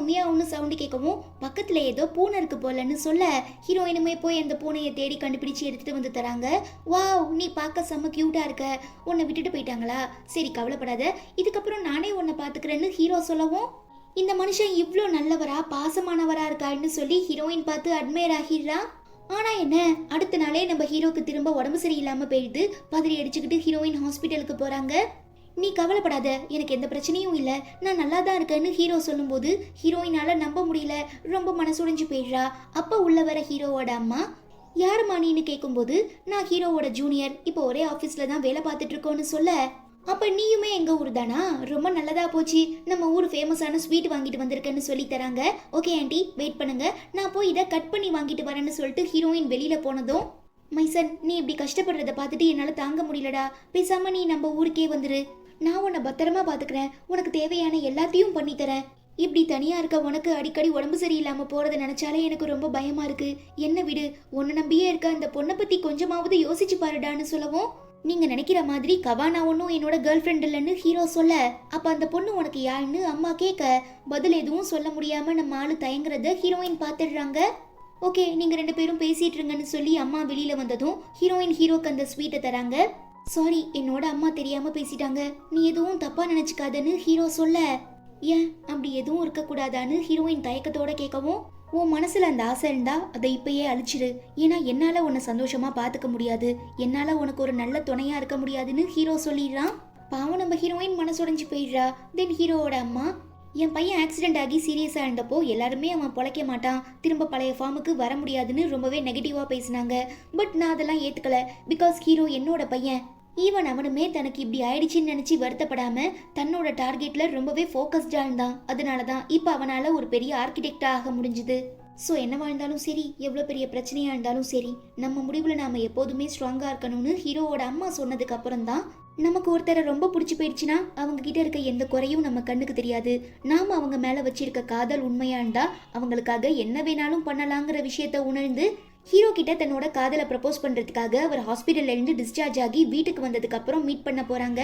மியாவுன்னு சவுண்டு கேட்கவும் பக்கத்துல ஏதோ பூனை இருக்கு போலன்னு சொல்ல, ஹீரோயினுமே போய் அந்த பூனையை தேடி கண்டுபிடிச்சு எடுத்துட்டு வந்து தராங்க. வாவ், நீ பார்க்க செம்ம கியூட்டா இருக்க, உன்னை விட்டுட்டு போயிட்டாங்களா, சரி கவலைப்படாத, இதுக்கப்புறம் நானே உன்னை பாத்துக்கிறேன்னு ஹீரோ சொல்லவும், இந்த மனுஷன் இவ்வளோ நல்லவரா பாசமானவரா இருக்காருன்னு சொல்லி ஹீரோயின் பார்த்து அட்மையர் ஆகிடுறா. ஆனா என்ன, அடுத்த நாளே நம்ம ஹீரோக்கு திரும்ப உடம்பு சரியில்லாம போயிடுது. பதறி அடிச்சுக்கிட்டு ஹீரோயின் ஹாஸ்பிட்டலுக்கு போறாங்க. நீ கவலைப்படாத, எனக்கு எந்த பிரச்சனையும் இல்லை, நான் நல்லா தான் இருக்கேன்னு ஹீரோ சொல்லும்போது ஹீரோயினால நம்ப முடியல, ரொம்ப மனசுடைஞ்சு போயிடுறா. அப்ப உள்ள வர ஹீரோவோட அம்மா, யாருமா நீன்னு கேட்கும்போது, நான் ஹீரோவோட ஜூனியர், இப்போ ஒரே ஆஃபீஸ்ல தான் வேலை பார்த்துட்டு இருக்கோன்னு சொல்ல, அப்ப நீயுமே எங்க ஊர் தானா, ரொம்ப நல்லதா போச்சு, நம்ம ஊர் ஃபேமஸான ஸ்வீட் வாங்கிட்டு வந்திருக்கேன்னு சொல்லி தராங்க. ஓகே ஆண்டி வெயிட் பண்ணுங்க, நான் போய் இதை கட் பண்ணி வாங்கிட்டு வரேன்னு சொல்லிட்டு ஹீரோயின் வெளியில போனதும், மைசன் நீ இப்படி கஷ்டப்படுறத பார்த்துட்டு என்னால தாங்க முடியலடா, பேசாம நீ நம்ம ஊருக்கே வந்துரு, நான் உன்னை பத்திரமா பாத்துக்கிறேன், உனக்கு தேவையான எல்லாத்தையும் பண்ணி தரேன், இப்படி தனியா இருக்க உனக்கு அடிக்கடி உடம்பு சரியில்லாம போறதை நினைச்சாலே எனக்கு ரொம்ப பயமா இருக்கு, என்ன விடு, உன்னை நம்பியே இருக்க அந்த பொண்ணை பத்தி கொஞ்சமாவது யோசிச்சு பாருடான்னு சொல்லவும், நீங்க நினைக்கிற மாதிரி கவானா ஒன்னும் என்னோட கேர்ள் ஃப்ரெண்ட் இல்லைன்னு ஹீரோ சொல்ல, அப்ப அந்த பொண்ணு உனக்கு யாருன்னு அம்மா கேட்க, பதில் எதுவும் சொல்ல முடியாம நம்ம ஆளு தயங்குறத ஹீரோயின் பாத்துடுறாங்க. ஓகே நீங்க 2 பேரும் பேசிட்டு இருங்கன்னு சொல்லி அம்மா வெளியில வந்ததும் ஹீரோயின் ஹீரோக்கு அந்த ஸ்வீட்டை தராங்க. சாரி என்னோட அம்மா தெரியாம பேசிட்டாங்க, நீ எதுவும் தப்பா நினைச்சுக்காதன்னு ஹீரோ சொல்ல, ஏன் அப்படி எதுவும் இருக்க கூடாதான்னு ஹீரோயின் தயக்கத்தோட கேட்கவும், உன் மனசுல அந்த ஆசை இருந்தா அதை இப்பயே அழிச்சிரு, ஏன்னா என்னால உன்னை சந்தோஷமா பாத்துக்க முடியாது, என்னால உனக்கு ஒரு நல்ல துணையா இருக்க முடியாதுன்னு ஹீரோ சொல்லிடுறான். பாவம் நம்ம ஹீரோயின் மனசுடைஞ்சு போயிடுறா. தென் ஹீரோவோட அம்மா, என் பையன் ஆக்சிடென்ட் ஆகி சீரியஸா இருந்தப்போ எல்லாருமே அவன் பொழைக்க மாட்டான், திரும்ப பழைய ஃபார்முக்கு வர முடியாதுன்னு ரொம்பவே நெகட்டிவா பேசினாங்க. பட் நான் அதெல்லாம் ஏத்துக்கல. பிகாஸ் ஹீரோ என்னோட பையன். ஈவன் அவனுமே தனக்கு இப்படி ஆயிடுச்சுன்னு நினைச்சு வருத்தப்படாம தன்னோட டார்கெட்ல ரொம்பவே ஃபோக்கஸ்டா இருந்தான். அதனாலதான் இப்ப அவனால ஒரு பெரிய ஆர்கிடெக்டா ஆக முடிஞ்சுது. ஸோ என்னவா இருந்தாலும் சரி, எவ்வளோ பெரிய பிரச்சனையா இருந்தாலும் சரி, நம்ம முடிவுல நாம எப்போதுமே ஸ்ட்ராங்கா இருக்கணும்னு ஹீரோவோட அம்மா சொன்னதுக்கு அப்புறம் தான், நமக்கு ஒருத்தரை ரொம்ப பிடிச்சி போயிடுச்சுன்னா அவங்க கிட்ட இருக்க எந்த குறையும் நம்ம கண்ணுக்கு தெரியாது. நாம அவங்க மேல வச்சிருக்க காதல் உண்மையா இருந்தா அவங்களுக்காக என்ன வேணாலும் பண்ணலாங்கிற விஷயத்த உணர்ந்து ஹீரோ கிட்ட தன்னோட காதலை ப்ரப்போஸ் பண்றதுக்காக அவர் ஹாஸ்பிட்டல்ல இருந்து டிஸ்சார்ஜ் ஆகி வீட்டுக்கு வந்ததுக்கு அப்புறம் மீட் பண்ண போறாங்க.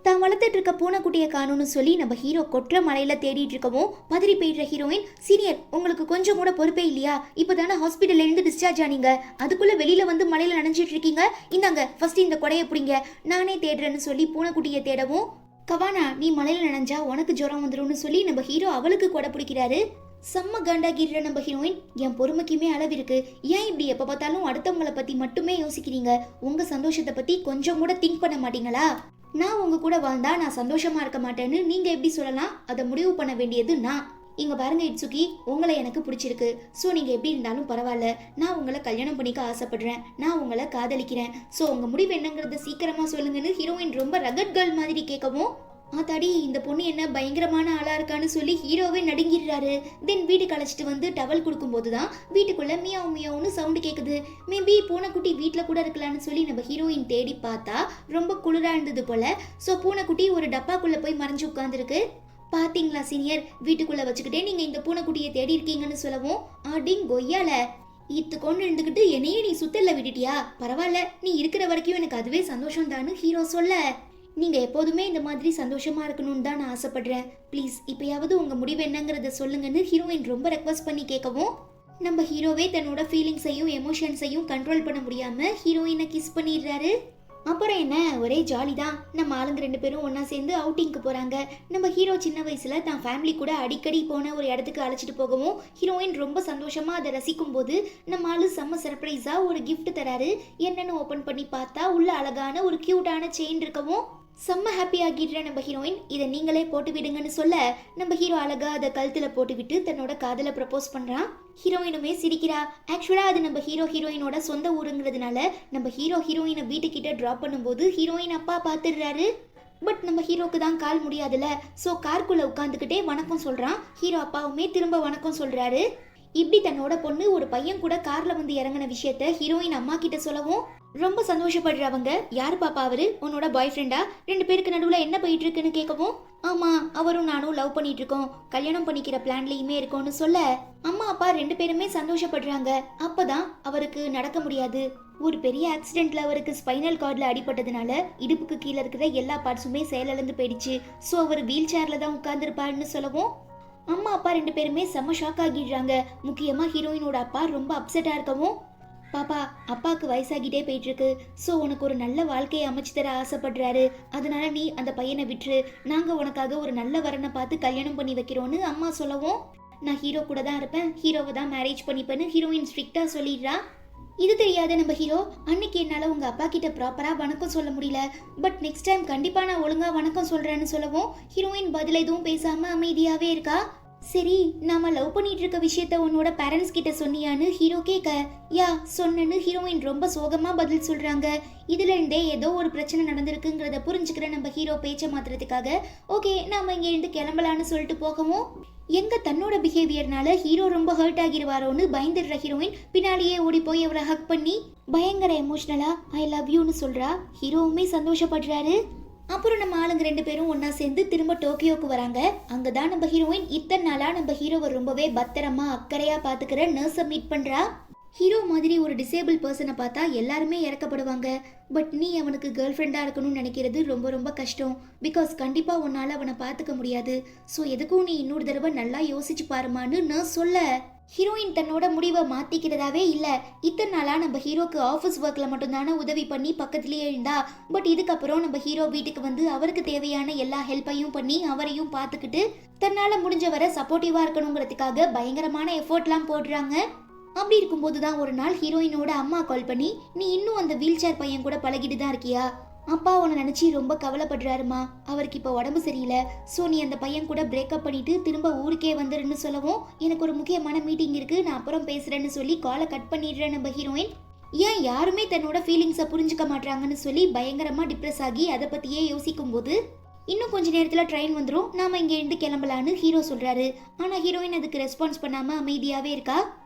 தான் வளர்த்துட்டு இருக்க பூனைக்குட்டியை காணும்னு சொல்லி நம்ம ஹீரோ கொற்ற மலையில தேடிட்டு இருக்கவும் பதறி போயிடுற ஹீரோயின், சீனியர் உங்களுக்கு கொஞ்சம் கூட பொறுப்பே இல்லையா, இப்பதானே ஹாஸ்பிட்டல்ல இருந்து டிஸ்சார்ஜ் ஆனீங்க, அதுக்குள்ள வெளியில வந்து மலையில நனைஞ்சிட்டு இருக்கீங்க, இந்தாங்க ஃபர்ஸ்ட் இந்த கொடையை பிடிங்க, நானே தேடுறேன்னு சொல்லி பூனைக்குட்டியை தேடவும், கவானா நீ மலையில நனைஞ்சா உனக்கு ஜுரம் வந்துரும்னு சொல்லி நம்ம ஹீரோ அவளுக்கு கொடை பிடிக்கிறாரு. செம்ம காண்டாகிடுற நம்ம ஹீரோயின், என் பொறுமைக்குமே அளவு இருக்கு, ஏன் இப்படி எப்ப பார்த்தாலும் அடுத்தவங்களை பத்தி மட்டுமே யோசிக்கிறீங்க, உங்க சந்தோஷத்தை பத்தி கொஞ்சம் கூட திங்க் பண்ண மாட்டீங்களா, நான் உங்க கூட வாழ்ந்தா நான் சந்தோஷமா இருக்க மாட்டேன்னு நீங்க எப்படி சொல்லலாம், அதை முடிவு பண்ண வேண்டியது நான். இங்க பாருங்க இட்சுகி, உங்களை எனக்கு பிடிச்சிருக்கு, ஸோ நீங்க எப்படி இருந்தாலும் பரவாயில்ல, நான் உங்களை கல்யாணம் பண்ணிக்க ஆசைப்படுறேன், நான் உங்களை காதலிக்கிறேன், ஸோ உங்க முடிவு என்னங்கிறத சீக்கிரமா சொல்லுங்கன்னு ஹீரோயின் ரொம்ப ரகட் கேர்ள் மாதிரி கேட்கவும், ஆத்தாடி இந்த பொண்ணு என்ன பயங்கரமான ஆளா இருக்கான்னு சொல்லி ஹீரோவே நடுங்கிடுறாரு. தென் வீட்டுக்கு அழைச்சிட்டு வந்து டவல் கொடுக்கும் போதுதான் வீட்டுக்குள்ள மியாவும் மியாவுன்னு சவுண்டு கேக்குது. மேபி பூனைக்குட்டி வீட்டுல கூட இருக்கலாம்னு சொல்லி நம்ம ஹீரோயின் தேடி பார்த்தா ரொம்ப குளிரா இருந்தது போல. ஸோ பூனைக்குட்டி ஒரு டப்பாக்குள்ள போய் மறைஞ்சு உட்காந்துருக்கு. பாத்தீங்களா சீனியர், வீட்டுக்குள்ள வச்சுக்கிட்டே நீங்க இந்த பூனைக்குட்டியை தேடி இருக்கீங்கன்னு சொல்லவும், அடிங் கொய்யால இத்து கொண்டு இருந்துகிட்டு என்னையே நீ சுத்தல்ல விட்டுட்டியா, பரவாயில்ல நீ இருக்கிற வரைக்கும் எனக்கு அதுவே சந்தோஷம் தான்னு ஹீரோ சொல்ல, நீங்க எப்போதுமே இந்த மாதிரி சந்தோஷமா இருக்கணும்னு தான் நான் ஆசைப்படுறேன், ப்ளீஸ் இப்பயாவது உங்க முடிவு என்னங்கிறத சொல்லுங்கன்னு ஹீரோயின் ரொம்ப ரெக்வஸ்ட் பண்ணி கேட்கவும், நம்ம ஹீரோவே தன்னோட ஃபீலிங்ஸையும் எமோஷன்ஸையும் கண்ட்ரோல் பண்ண முடியாம ஹீரோயினை கிஸ் பண்ணிடுறாரு. அப்புறம் என்ன, ஒரே ஜாலி தான். நம்ம ஆளுங்க 2 பேரும் ஒன்னா சேர்ந்து அவுட்டிங்க்கு போறாங்க. நம்ம ஹீரோ சின்ன வயசுல தான் ஃபேமிலி கூட அடிக்கடி போன ஒரு இடத்துக்கு அழைச்சிட்டு போகவும் ஹீரோயின் ரொம்ப சந்தோஷமா அதை ரசிக்கும் போது நம்ம ஆளு செம்ம சர்ப்ரைஸா ஒரு கிஃப்ட் தராரு. என்னன்னு ஓபன் பண்ணி பார்த்தா உள்ள அழகான ஒரு கியூட்டான செயின் இருக்கவும் செம்ம ஹாப்பி ஆகிடுற நம்ம ஹீரோயின், இதை நீங்களே போட்டு விடுங்கன்னு சொல்ல நம்ம ஹீரோ அழகா அதை கழுத்துல போட்டு விட்டு தன்னோட காதலை ப்ரப்போஸ் பண்றான். ஹீரோயினுமே சிரிக்கிறா. ஆக்சுவலா அது நம்ம ஹீரோயினோட சொந்த ஊருங்கிறதுனால நம்ம ஹீரோயினை வீட்டுக்கிட்ட டிராப் பண்ணும்போது ஹீரோயின் அப்பா பார்த்துடுறாரு. பட் நம்ம ஹீரோக்கு தான் கால் முடியாதுல, ஸோ கார்க்குள்ள உட்காந்துக்கிட்டே வணக்கம் சொல்றான். ஹீரோ அப்பாவுமே திரும்ப வணக்கம் சொல்றாரு. இப்படி தன்னோட பொண்ணு ஒரு பையன் கூட கார்ல வந்து இறங்கின விஷயத்த ஹீரோயின் அம்மா கிட்ட சொல்லவும் ரொம்ப சந்தோஷப்படுறவங்க, யாரு பாப்பா அவரு, உன்னோட பாய் ஃப்ரெண்டா, 2 பேருக்கு நடுவுல என்ன போயிட்டு இருக்குன்னு கேட்கவும், ஆமா அவரும் நானும் லவ் பண்ணிட்டு இருக்கோம், கல்யாணம் பண்ணிக்கிற பிளான்லயுமே இருக்கோம்னு சொல்ல அம்மா அப்பா 2 பேருமே சந்தோஷப்படுறாங்க. அப்பதான் அவருக்கு நடக்க முடியாது, ஒரு பெரிய ஆக்சிடென்ட்ல அவருக்கு ஸ்பைனல் கார்ட்ல அடிபட்டதுனால இடுப்புக்கு கீழே இருக்கிற எல்லா பார்ட்ஸுமே செயலிழந்து போயிடுச்சு. ஸோ அவர் வீல் சேர்ல தான் உட்கார்ந்துருப்பாருன்னு சொல்லவும் அம்மா அப்பா 2 பேருமே செம்ம ஷாக் ஆகிடுறாங்க. முக்கியமா ஹீரோயினோட அப்பா ரொம்ப அப்செட்டா இருக்கவும், பாப்பா அப்பாவுக்கு வயசாகிட்டே போயிட்டு இருக்கு, ஸோ உனக்கு ஒரு நல்ல வாழ்க்கையை அமைச்சு தர ஆசைப்படுறாரு, அதனால நீ அந்த பையனை விட்டுரு, நாங்க உனக்காக ஒரு நல்ல வரனை பார்த்து கல்யாணம் பண்ணி வைக்கிறோன்னு அம்மா சொல்லவும், நான் ஹீரோ கூட தான் இருப்பேன், ஹீரோவை தான் மேரேஜ் பண்ணிப்பேன்னு ஹீரோயின் ஸ்ட்ரிக்டா சொல்லிடுறா. இது தெரியாத நம்ம ஹீரோ, அன்னைக்கு என்னால உங்க அப்பா கிட்ட ப்ராப்பரா வணக்கம் சொல்ல முடியல, பட் நெக்ஸ்ட் டைம் கண்டிப்பா நான் ஒழுங்கா வணக்கம் சொல்றேன்னு சொல்லவும் ஹீரோயின் பதில் எதுவும் பேசாம அமைதியாவே இருக்கா. சரி நாம லவ் பண்ணிட்டு இருக்க விஷயத்த உன்னோட பேரண்ட்ஸ் கிட்ட சொன்னியான்னு ஹீரோ கேட்க, யா சொன்னேன்னு ஹீரோயின் ரொம்ப சோகமா பதில் சொல்றாங்க. இதுல இருந்தே ஏதோ ஒரு பிரச்சனை நடந்திருக்குங்கிறத புரிஞ்சுக்கிற நம்ம ஹீரோ பேச்ச மாத்துறதுக்காக ஓகே நாம இங்க இருந்து கிளம்பலான்னு சொல்லிட்டு போகவும், எங்க தன்னோட பிஹேவியர்னால ஹீரோ ரொம்ப ஹர்ட் ஆகிடுவாரோன்னு பயந்துடுற ஹீரோயின் பின்னாலேயே ஓடி போய் அவரை ஹக் பண்ணி பயங்கர எமோஷனலா ஐ லவ் யூன்னு சொல்றா. ஹீரோவுமே சந்தோஷப்படுறாரு. அப்புறம் நம்ம ஆளுங்க 2 பேரும் ஒன்னா சேர்ந்து திரும்ப டோக்கியோக்கு வராங்க. அங்கதான் நம்ம ஹீரோயின் இத்தனை நாளா நம்ம ஹீரோவை ரொம்பவே பத்திரமா அக்கறையா பாத்துக்கிற நர்ஸை மீட் பண்றா. ஹீரோ மாதிரி ஒரு டிசேபிள் பர்சனை பார்த்தா எல்லாருமே இறக்கப்படுவாங்க. பட் நீ அவனுக்கு கேர்ள் ஃப்ரெண்டாக இருக்கணும்னு நினைக்கிறது ரொம்ப ரொம்ப கஷ்டம். பிகாஸ் கண்டிப்பாக உன்னால் அவனை பார்த்துக்க முடியாது. ஸோ எதுக்கும் நீ இன்னொரு தடவை நல்லா யோசிச்சு பாருமான்னு நான் சொல்ல, ஹீரோயின் தன்னோட முடிவை மாற்றிக்கிறதாவே இல்லை. இத்தனை நாளாக நம்ம ஹீரோக்கு ஆஃபீஸ் ஒர்க்கில் மட்டும்தானே உதவி பண்ணி பக்கத்துலேயே இருந்தா. பட் இதுக்கப்புறம் நம்ம ஹீரோ வீட்டுக்கு வந்து அவருக்கு தேவையான எல்லா ஹெல்ப்பையும் பண்ணி அவரையும் பார்த்துக்கிட்டு தன்னால் முடிஞ்ச வரை சப்போர்ட்டிவாக இருக்கணுங்கிறதுக்காக பயங்கரமான எஃபோர்ட்லாம் போடுறாங்க. அப்படி இருக்கும்போது தான் ஒரு நாள் ஹீரோயினோட அம்மா கால் பண்ணி, நீ இன்னும் அந்த வீல் சேர் பையன் கூட பழகிட்டு தான் இருக்கியா? அப்பா உன்னை நினச்சி ரொம்ப கவலைப்படுறாருமா. அவருக்கு இப்போ உடம்பு சரியில்லை. ஸோ நீ அந்த பையன் கூட பிரேக்கப் பண்ணிட்டு திரும்ப ஊருக்கே வந்துடுன்னு சொல்லவும், எனக்கு ஒரு முக்கியமான மீட்டிங் இருக்கு, நான் அப்புறம் பேசுறேன்னு சொல்லி காலை கட் பண்ணிடுறேன் நம்ம ஹீரோயின். ஏன் யாருமே தன்னோட ஃபீலிங்ஸை புரிஞ்சுக்க மாட்டாங்கன்னு சொல்லி பயங்கரமாக டிப்ரெஸ் ஆகி அதை பற்றியே யோசிக்கும் போது, இன்னும் கொஞ்ச நேரத்தில் ட்ரெயின் வந்துடும், நாம இங்கே இருந்து கிளம்பலான்னு ஹீரோ சொல்கிறாரு. ஆனால் ஹீரோயின் அதுக்கு ரெஸ்பான்ஸ் பண்ணாமல் அமைதியாகவே இருக்கா.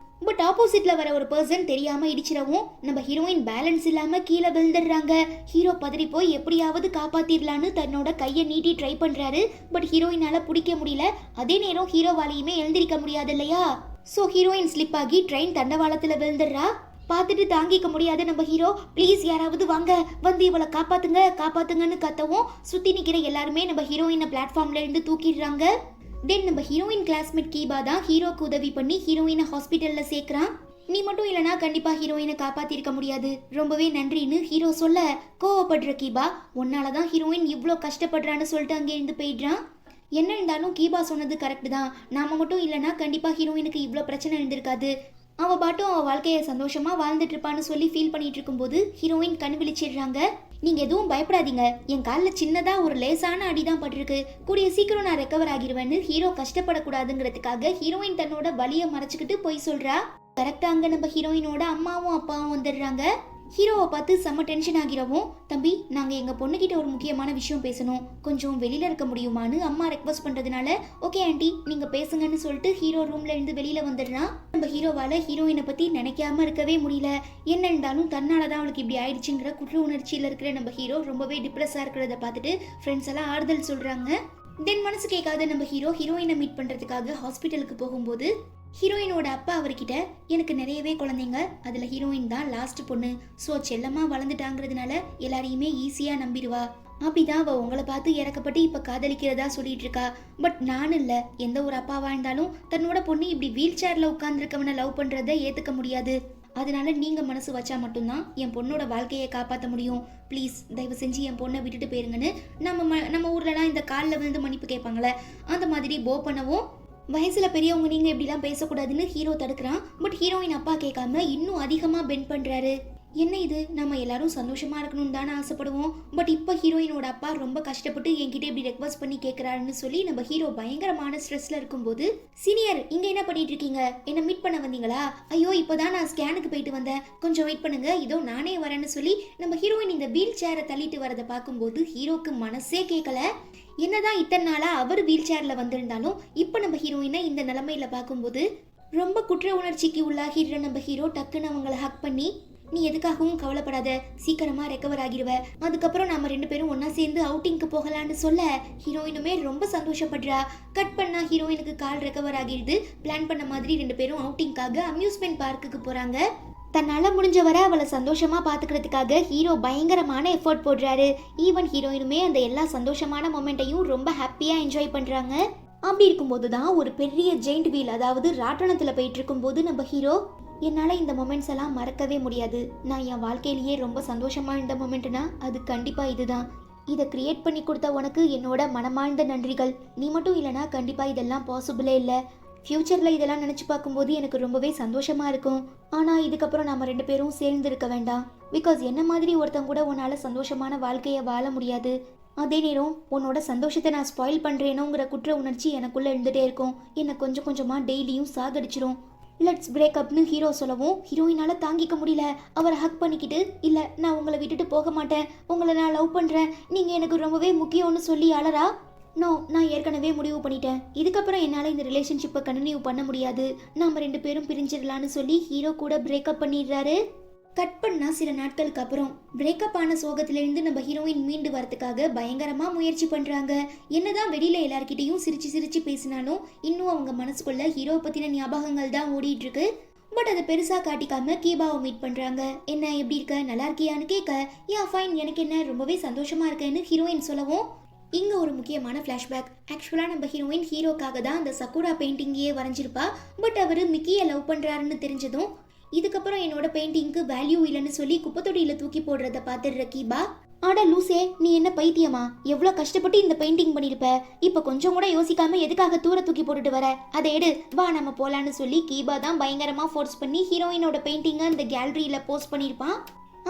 பட் ஆப்போசிட்ல வர ஒரு பர்சன் தெரியாம இடிச்சிடவும் நம்ம ஹீரோயின் பேலன்ஸ் இல்லாம கீழே விழுந்துடுறாங்க. ஹீரோ பதறி போய் எப்படியாவது காப்பாத்திடலான்னு தன்னோட கையை நீட்டி ட்ரை பண்றாரு. பட் ஹீரோயினால பிடிக்க முடியல. அதே நேரம் ஹீரோவாலையுமே எழுந்திருக்க முடியாது இல்லையா. ஸோ ஹீரோயின் ஸ்லிப் ஆகி ட்ரெயின் தண்டவாளத்துல விழுந்துடுறா. பார்த்துட்டு தாங்கிக்க முடியாத நம்ம ஹீரோ, ப்ளீஸ் யாராவது வாங்க, வந்து இவளை காப்பாத்துங்க காப்பாத்துங்கன்னு கத்தவும் சுத்தி நிக்கிற எல்லாருமே நம்ம ஹீரோயினை பிளாட்ஃபார்ம்ல இருந்து தூக்கிடுறாங்க. தென் நம்ம ஹீரோயின் கிளாஸ்மேட் கீபா தான் ஹீரோக்கு உதவி பண்ணி ஹீரோயினை ஹாஸ்பிட்டல்ல சேர்க்கிறான். நீ மட்டும் இல்லைனா கண்டிப்பா ஹீரோயினை காப்பாத்திருக்க முடியாது, ரொம்பவே நன்றின்னு ஹீரோ சொல்ல, கோவப்படுற கீபா, உன்னாலதான் ஹீரோயின் இவ்வளோ கஷ்டப்படுறான்னு சொல்லிட்டு அங்கே இருந்து போயிடுறான். என்ன இருந்தாலும் கீபா சொன்னது கரெக்ட் தான். நாம மட்டும் இல்லைனா கண்டிப்பா ஹீரோயினுக்கு இவ்வளோ பிரச்சனை இருந்திருக்காது. அவ பாட்டும் அவ வாழ்க்கையை சந்தோஷமா வாழ்ந்துட்டு இருப்பான்னு சொல்லி ஃபீல் பண்ணிட்டு இருக்கும்போது ஹீரோயின் கண் விழிச்சிடுறாங்க. நீங்க எதுவும் பயப்படாதீங்க, என் காலில் சின்னதா ஒரு லேசான அடிதான் பட்டிருக்கு, கூடிய சீக்கிரம் நான் ரெக்கவர் ஆகிருவேன்னு ஹீரோ கஷ்டப்படக்கூடாதுங்கிறதுக்காக ஹீரோயின் தன்னோட வலியை மறைச்சிக்கிட்டு போய் சொல்றா. கரெக்டா அங்க நம்ம ஹீரோயினோட அம்மாவும் அப்பாவும் வந்துடுறாங்க. ஹீரோவை பார்த்து செம்ம டென்ஷன் ஆகிறவும், தம்பி நாங்கள் எங்கள் பொண்ணுக்கிட்ட ஒரு முக்கியமான விஷயம் பேசணும், கொஞ்சம் வெளியில் இருக்க முடியுமான்னு அம்மா ரெக்வஸ்ட் பண்ணுறதுனால, ஓகே ஆண்டி நீங்கள் பேசுங்கன்னு சொல்லிட்டு ஹீரோ ரூம்ல இருந்து வெளியில் வந்துடுறான். நம்ம ஹீரோவால் ஹீரோயினை பற்றி நினைக்காம இருக்கவே முடியல. என்ன இருந்தாலும் தன்னால தான் அவளுக்கு இப்படி ஆயிடுச்சுங்கிற குற்ற உணர்ச்சியில் இருக்கிற நம்ம ஹீரோ ரொம்பவே டிப்ரெஸ்ஸாக இருக்கிறத பார்த்துட்டு ஃப்ரெண்ட்ஸ் எல்லாம் ஆறுதல் சொல்கிறாங்க. தென் மனசு கேட்காத நம்ம ஹீரோயினை மீட் பண்ணுறதுக்காக ஹாஸ்பிட்டலுக்கு போகும்போது ஹீரோயினோட அப்பா அவர்கிட்ட, எனக்கு நிறையவே குழந்தைங்க, அதில் ஹீரோயின் தான் லாஸ்ட் பொண்ணு, ஸோ செல்லமாக வளர்ந்துட்டாங்கிறதுனால எல்லாரையுமே ஈஸியாக நம்பிடுவா. அப்படிதான் அவள் உங்களை பார்த்து இறக்கப்பட்டு இப்போ காதலிக்கிறதா சொல்லிட்டு இருக்கா. பட் நான் இல்லை, எந்த ஒரு அப்பாவாக இருந்தாலும் தன்னோட பொண்ணு இப்படி வீல் சேரில் உட்காந்துருக்கவனை லவ் பண்ணுறதை ஏற்றுக்க முடியாது. அதனால நீங்கள் மனசு வச்சா மட்டும்தான் என் பொண்ணோட வாழ்க்கையை காப்பாற்ற முடியும். ப்ளீஸ் தயவு செஞ்சு என் பொண்ணை விட்டுட்டு போயிருங்கன்னு நம்ம ஊர்லலாம் இந்த காலில் விழுந்து மன்னிப்பு கேட்பாங்களே, அந்த மாதிரி போ பண்ணவும், வயசுல பெரியவங்க நீங்க இப்படிலாம் பேசக்கூடாதுன்னு ஹீரோ தடுக்கிறான். பட் ஹீரோயின் அப்பா கேட்காம இன்னும் அதிகமா பெண்ட் பண்றாரு. என்ன இது, நம்ம எல்லாரும் சந்தோஷமா இருக்கணும்னு தானே ஆசைப்படுவோம். பட் இப்போ ஹீரோயினோட அப்பா ரொம்ப கஷ்டப்பட்டு என்கிட்ட இப்படி ரெக்வஸ்ட் பண்ணி கேட்கறாருன்னு சொல்லி நம்ம ஹீரோ பயங்கரமான ஸ்ட்ரெஸ்ல இருக்கும்போது, சீனியர் இங்க என்ன பண்ணிட்டு இருக்கீங்க, என்ன மீட் பண்ண வந்தீங்களா? ஐயோ இப்போதான் நான் ஸ்கேனுக்கு போயிட்டு வந்தேன், கொஞ்சம் வெயிட் பண்ணுங்க, இதோ நானே வரேன்னு சொல்லி நம்ம ஹீரோயின் இந்த வீல் சேரை தள்ளிட்டு வரதை பார்க்கும்போது ஹீரோக்கு மனசே கேட்கல. என்னதான் இத்தனை நாளா அவர் வீல் சேர்ல வந்திருந்தாலும் இப்போ நம்ம ஹீரோயினை இந்த நிலைமையில பார்க்கும்போது ரொம்ப குற்ற உணர்ச்சிக்கு உள்ளாகிடுற நம்ம ஹீரோ டக்குன்னு அவங்கள ஹக் பண்ணி, நீ எதுக்காகவும் கவலைப்படாத, சீக்கிரமா ரெக்கவர் ஆகிடுவ, அதுக்கப்புறம் நாம 2 பேரும் ஒன்னா சேர்ந்து அவுட்டிங்க்கு போகலான்னு சொல்ல ஹீரோயினுமே ரொம்ப சந்தோஷப்படுறா. கட் பண்ணா ஹீரோயினுக்கு கால் ரெக்கவர் ஆகிடுது. பிளான் பண்ண மாதிரி 2 பேரும் அவுட்டிங்காக அம்யூஸ்மெண்ட் பார்க்குக்கு போறாங்க. தன்னால முடிஞ்ச வரை அவளை சந்தோஷமா பாத்துக்கிறதுக்காக ஹீரோ பயங்கரமான எஃபர்ட் போடுறாரு. ஈவன் ஹீரோயினுமே அந்த எல்லா சந்தோஷமான மொமெண்ட்டையும் ரொம்ப ஹாப்பியா என்ஜாய் பண்றாங்க. அப்படி இருக்கும்போது தான் ஒரு பெரிய ஜெயிண்ட் வீல், அதாவது ராட்டனத்துல போயிட்டு இருக்கும்போது நம்ம ஹீரோ, என்னால் இந்த மொமெண்ட்ஸ் எல்லாம் மறக்கவே முடியாது, நான் என் வாழ்க்கையிலேயே ரொம்ப சந்தோஷமா இருந்த மொமெண்ட்னா அது கண்டிப்பாக இதுதான், இதை கிரியேட் பண்ணி கொடுத்த உனக்கு என்னோட மனமார்ந்த நன்றிகள், நீ மட்டும் இல்லைனா கண்டிப்பாக இதெல்லாம் பாசிபிளே இல்லை, ஃப்யூச்சரில் இதெல்லாம் நினச்சி பார்க்கும்போது எனக்கு ரொம்பவே சந்தோஷமாக இருக்கும், ஆனால் இதுக்கப்புறம் நம்ம 2 பேரும் சேர்ந்து இருக்க வேண்டாம், பிகாஸ் என்ன மாதிரி ஒருத்தங்க கூட உன்னால் சந்தோஷமான வாழ்க்கையை வாழ முடியாது, அதே நேரம் உன்னோட சந்தோஷத்தை நான் ஸ்பாயில் பண்ணுறேனோங்கிற குற்ற உணர்ச்சி எனக்குள்ளே இருந்துகிட்டே இருக்கும், என்னை கொஞ்சம் கொஞ்சமாக டெய்லியும் சாகடிச்சிரும், லெட்ஸ் பிரேக் அப்னு ஹீரோ சொல்லவும் ஹீரோயினால தாங்கிக்க முடியல. அவரை ஹக் பண்ணிக்கிட்டு, இல்லை நான் உங்களை விட்டுட்டு போக மாட்டேன், உங்களை நான் லவ் பண்ணுறேன், நீங்கள் எனக்கு ரொம்பவே முக்கியம்னு சொல்லி அழறா. நோ, நான் ஏற்கனவே முடிவு பண்ணிட்டேன், இதுக்கப்புறம் என்னால் இந்த ரிலேஷன்ஷிப்பை கண்டினியூ பண்ண முடியாது, நாம் 2 பேரும் பிரிஞ்சிடலான்னு சொல்லி ஹீரோ கூட பிரேக்கப் பண்ணிடுறாரு. கட் பண்ணா சில நாட்களுக்கு அப்புறம் பிரேக்கப் ஆன சோகத்திலிருந்து நம்ம ஹீரோயின் மீண்டு வரதுக்காக பயங்கரமா முயற்சி பண்றாங்க. என்னதான் வெளியில எல்லார்கிட்டையும் சிரிச்சு சிரிச்சு பேசினாலும் இன்னும் அவங்க மனசுக்குள்ள ஹீரோ பத்தின ஞாபகங்கள் தான் ஓடிட்டு இருக்கு. பட் அதை பெருசா காட்டிக்காம கீபாவை மீட் பண்றாங்க. என்ன எப்படி இருக்க, நல்லா இருக்கியான்னு கேட்க, யா ஃபைன், எனக்கு என்ன ரொம்பவே சந்தோஷமா இருக்கேன்னு ஹீரோயின் சொல்லவும், இங்க ஒரு முக்கியமான ஃபிளாஷ்பேக். ஆக்சுவலா நம்ம ஹீரோயின் ஹீரோக்காக தான் அந்த சக்குரா பெயிண்டிங்கையே வரைஞ்சிருப்பா. பட் அவரு மிக்கியை லவ் பண்றாருன்னு தெரிஞ்சதும், இதுக்கப்புறம் என்னோட பெயிண்டிங்க்கு வேல்யூ இல்லைன்னு சொல்லி குப்பத்தொடியில தூக்கி போடுறத பார்த்துடுற கீபா, ஆடா லூசே, நீ என்ன பைத்தியமா, எவ்வளோ கஷ்டப்பட்டு இந்த பெயிண்டிங் பண்ணிருப்ப, இப்ப கொஞ்சம் கூட யோசிக்காம எதுக்காக தூர தூக்கி போட்டுட்டு வர, அதை எடு, வா நம்ம போலான்னு சொல்லி கீபா தான் பயங்கரமா ஃபோர்ஸ் பண்ணி ஹீரோயினோட பெயிண்டிங்கை அந்த கேலரியில போஸ்ட் பண்ணியிருப்பான்.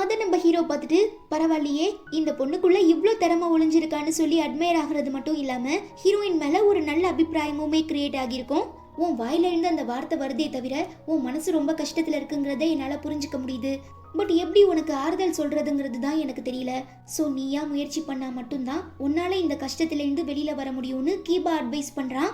அதை நம்ம ஹீரோ பார்த்துட்டு, பரவாயில்லையே இந்த பொண்ணுக்குள்ள இவ்வளோ திறமை ஒளிஞ்சிருக்கான்னு சொல்லி அட்மையர் ஆகிறது மட்டும் இல்லாம ஹீரோயின் மேல ஒரு நல்ல அபிப்பிராயமுமே கிரியேட் ஆகியிருக்கும். உன் வாயில இருந்து அந்த வார்த்தை வருதே தவிர உன் மனசு ரொம்ப கஷ்டத்துல இருக்குங்கிறத என்னால புரிஞ்சுக்க முடியுது. பட் எப்படி உனக்கு ஆறுதல் சொல்றதுங்கிறது தான் எனக்கு தெரியல. ஸோ நீயா முயற்சி பண்ணா மட்டும்தான் உன்னால இந்த கஷ்டத்திலேருந்து வெளியில வர முடியும்னு கீபா அட்வைஸ் பண்றான்.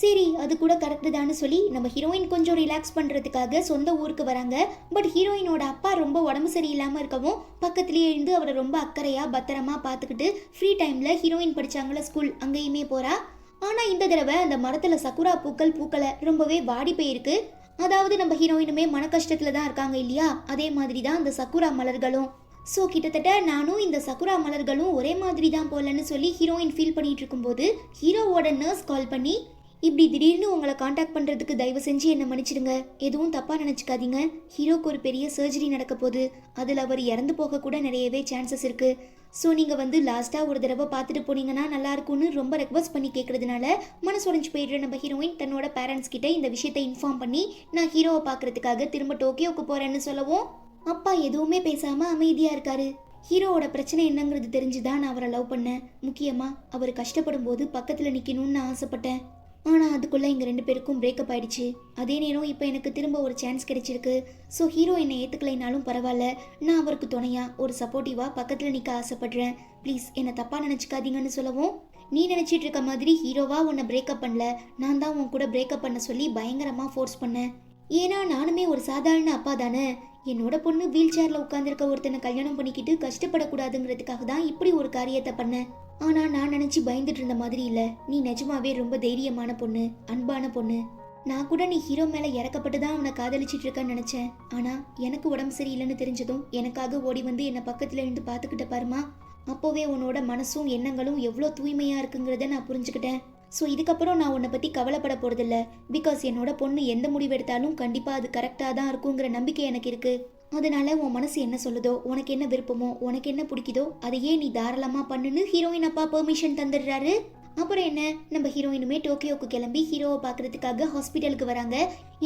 சரி, அது கூட கரெக்டு தான்னு சொல்லி நம்ம ஹீரோயின் கொஞ்சம் ரிலாக்ஸ் பண்றதுக்காக சொந்த ஊருக்கு வராங்க. பட் ஹீரோயினோட அப்பா ரொம்ப உடம்பு சரியில்லாம இருக்கவும் பக்கத்திலேயே இருந்து அவரை ரொம்ப அக்கறையா பத்திரமா பார்த்துக்கிட்டு ஃப்ரீ டைம்ல ஹீரோயின் படிச்சாங்கள ஸ்கூல் அங்கேயுமே போறா. ஆனா இந்த தடவை அந்த மரத்துல சக்குரா பூக்கள் பூக்களை ரொம்பவே வாடி போயிருக்கு. அதாவது நம்ம ஹீரோயினுமே மன கஷ்டத்துல தான் இருக்காங்க இல்லையா, அதே மாதிரி தான் அந்த சக்குரா மலர்களும். ஸோ கிட்டத்தட்ட நானும் இந்த சக்குரா மலர்களும் ஒரே மாதிரி தான் போலன்னு சொல்லி ஹீரோயின் ஃபீல் பண்ணிட்டு இருக்கும்போது ஹீரோவோட நர்ஸ் கால் பண்ணி, இப்படி திடீர்னு உங்களை காண்டாக்ட் பண்ணுறதுக்கு தயவு செஞ்சு என்னை மன்னிச்சிடுங்க, எதுவும் தப்பாக நினச்சிக்காதீங்க, ஹீரோக்கு ஒரு பெரிய சர்ஜரி நடக்க போகுது, அதில் அவர் இறந்து போக கூட நிறையவே சான்சஸ் இருக்குது. ஸோ நீங்கள் வந்து லாஸ்ட்டாக ஒரு தடவை பார்த்துட்டு போனீங்கன்னா நல்லா இருக்கும்னு ரொம்ப ரெக்வஸ்ட் பண்ணி கேட்குறதுனால மனசுடைஞ்சு போயிடுற நம்ம ஹீரோயின் தன்னோட பேரண்ட்ஸ் கிட்ட இந்த விஷயத்தை இன்ஃபார்ம் பண்ணி நான் ஹீரோவை பார்க்கறதுக்காக திரும்ப டோக்கியோவுக்கு போகிறேன்னு சொல்லவும், அப்பா எதுவுமே பேசாமல் அமைதியாக இருக்காரு. ஹீரோவோட பிரச்சனை என்னங்கிறது தெரிஞ்சுதான் நான் அவரை லவ் பண்ணேன். முக்கியமாக அவர் கஷ்டப்படும் போது பக்கத்தில் நிற்கணும்னு நான் ஆசைப்பட்டேன். ஆனால் அதுக்குள்ளே எங்கள் 2 பேருக்கும் பிரேக்கப் ஆயிடுச்சு. அதே நேரம் இப்போ எனக்கு திரும்ப ஒரு சான்ஸ் கிடைச்சிருக்கு. ஸோ ஹீரோ என்னை ஏற்றுக்கலைனாலும் பரவாயில்ல, நான் அவருக்கு துணையாக ஒரு சப்போர்ட்டிவாக பக்கத்தில் நிற்க ஆசைப்படுறேன். ப்ளீஸ் என்னை தப்பாக நினச்சிக்காதீங்கன்னு சொல்லவும், நீ நினச்சிட்டு இருக்க மாதிரி ஹீரோவா உன்னை பிரேக்கப் பண்ணல, நான் தான் உன் கூட பிரேக்கப் பண்ண சொல்லி பயங்கரமாக ஃபோர்ஸ் பண்ணேன். ஏன்னா நானுமே ஒரு சாதாரண அப்பா தானே, என்னோட பொண்ணு வீல் சேரில் உட்காந்துருக்க ஒருத்தனை கல்யாணம் பண்ணிக்கிட்டு கஷ்டப்படக்கூடாதுங்கிறதுக்காக தான் இப்படி ஒரு காரியத்தை பண்ணேன். ஆனா நான் நினைச்சு பயந்துட்டு இருந்த மாதிரி இல்ல, நீ நிஜமாவே ரொம்ப தைரியமான பொண்ணு, அன்பான பொண்ணு. நான் கூட நீ ஹீரோ மேல இறக்கப்பட்டு தான் அவனை காதலிச்சிட்டு இருக்கன்னு நினைச்சேன். ஆனா எனக்கு உடம்பு சரியில்லைன்னு தெரிஞ்சதும் எனக்காக ஓடி வந்து என்னை பக்கத்துல இருந்து பாத்துக்கிட்ட பாருமா, அப்போவே உன்னோட மனசும் எண்ணங்களும் எவ்வளோ தூய்மையா இருக்குங்கிறத நான் புரிஞ்சுக்கிட்டேன். ஸோ இதுக்கப்புறம் நான் உன்னை பற்றி கவலைப்பட போகிறதில்ல. பிகாஸ் என்னோட பொண்ணு எந்த முடிவு எடுத்தாலும் கண்டிப்பாக அது கரெக்டாக தான் இருக்குங்கிற நம்பிக்கை எனக்கு இருக்குது. அதனால உன் மனசு என்ன சொல்லுதோ, உனக்கு என்ன விருப்பமோ, உனக்கு என்ன பிடிக்குதோ அதையே நீ தாராளமாக பண்ணுன்னு ஹீரோயின் அப்பா பெர்மிஷன் தந்துடுறாரு. அப்புறம் என்ன, நம்ம ஹீரோயினுமே டோக்கியோக்கு கிளம்பி ஹீரோவை பார்க்கறதுக்காக ஹாஸ்பிட்டலுக்கு வராங்க.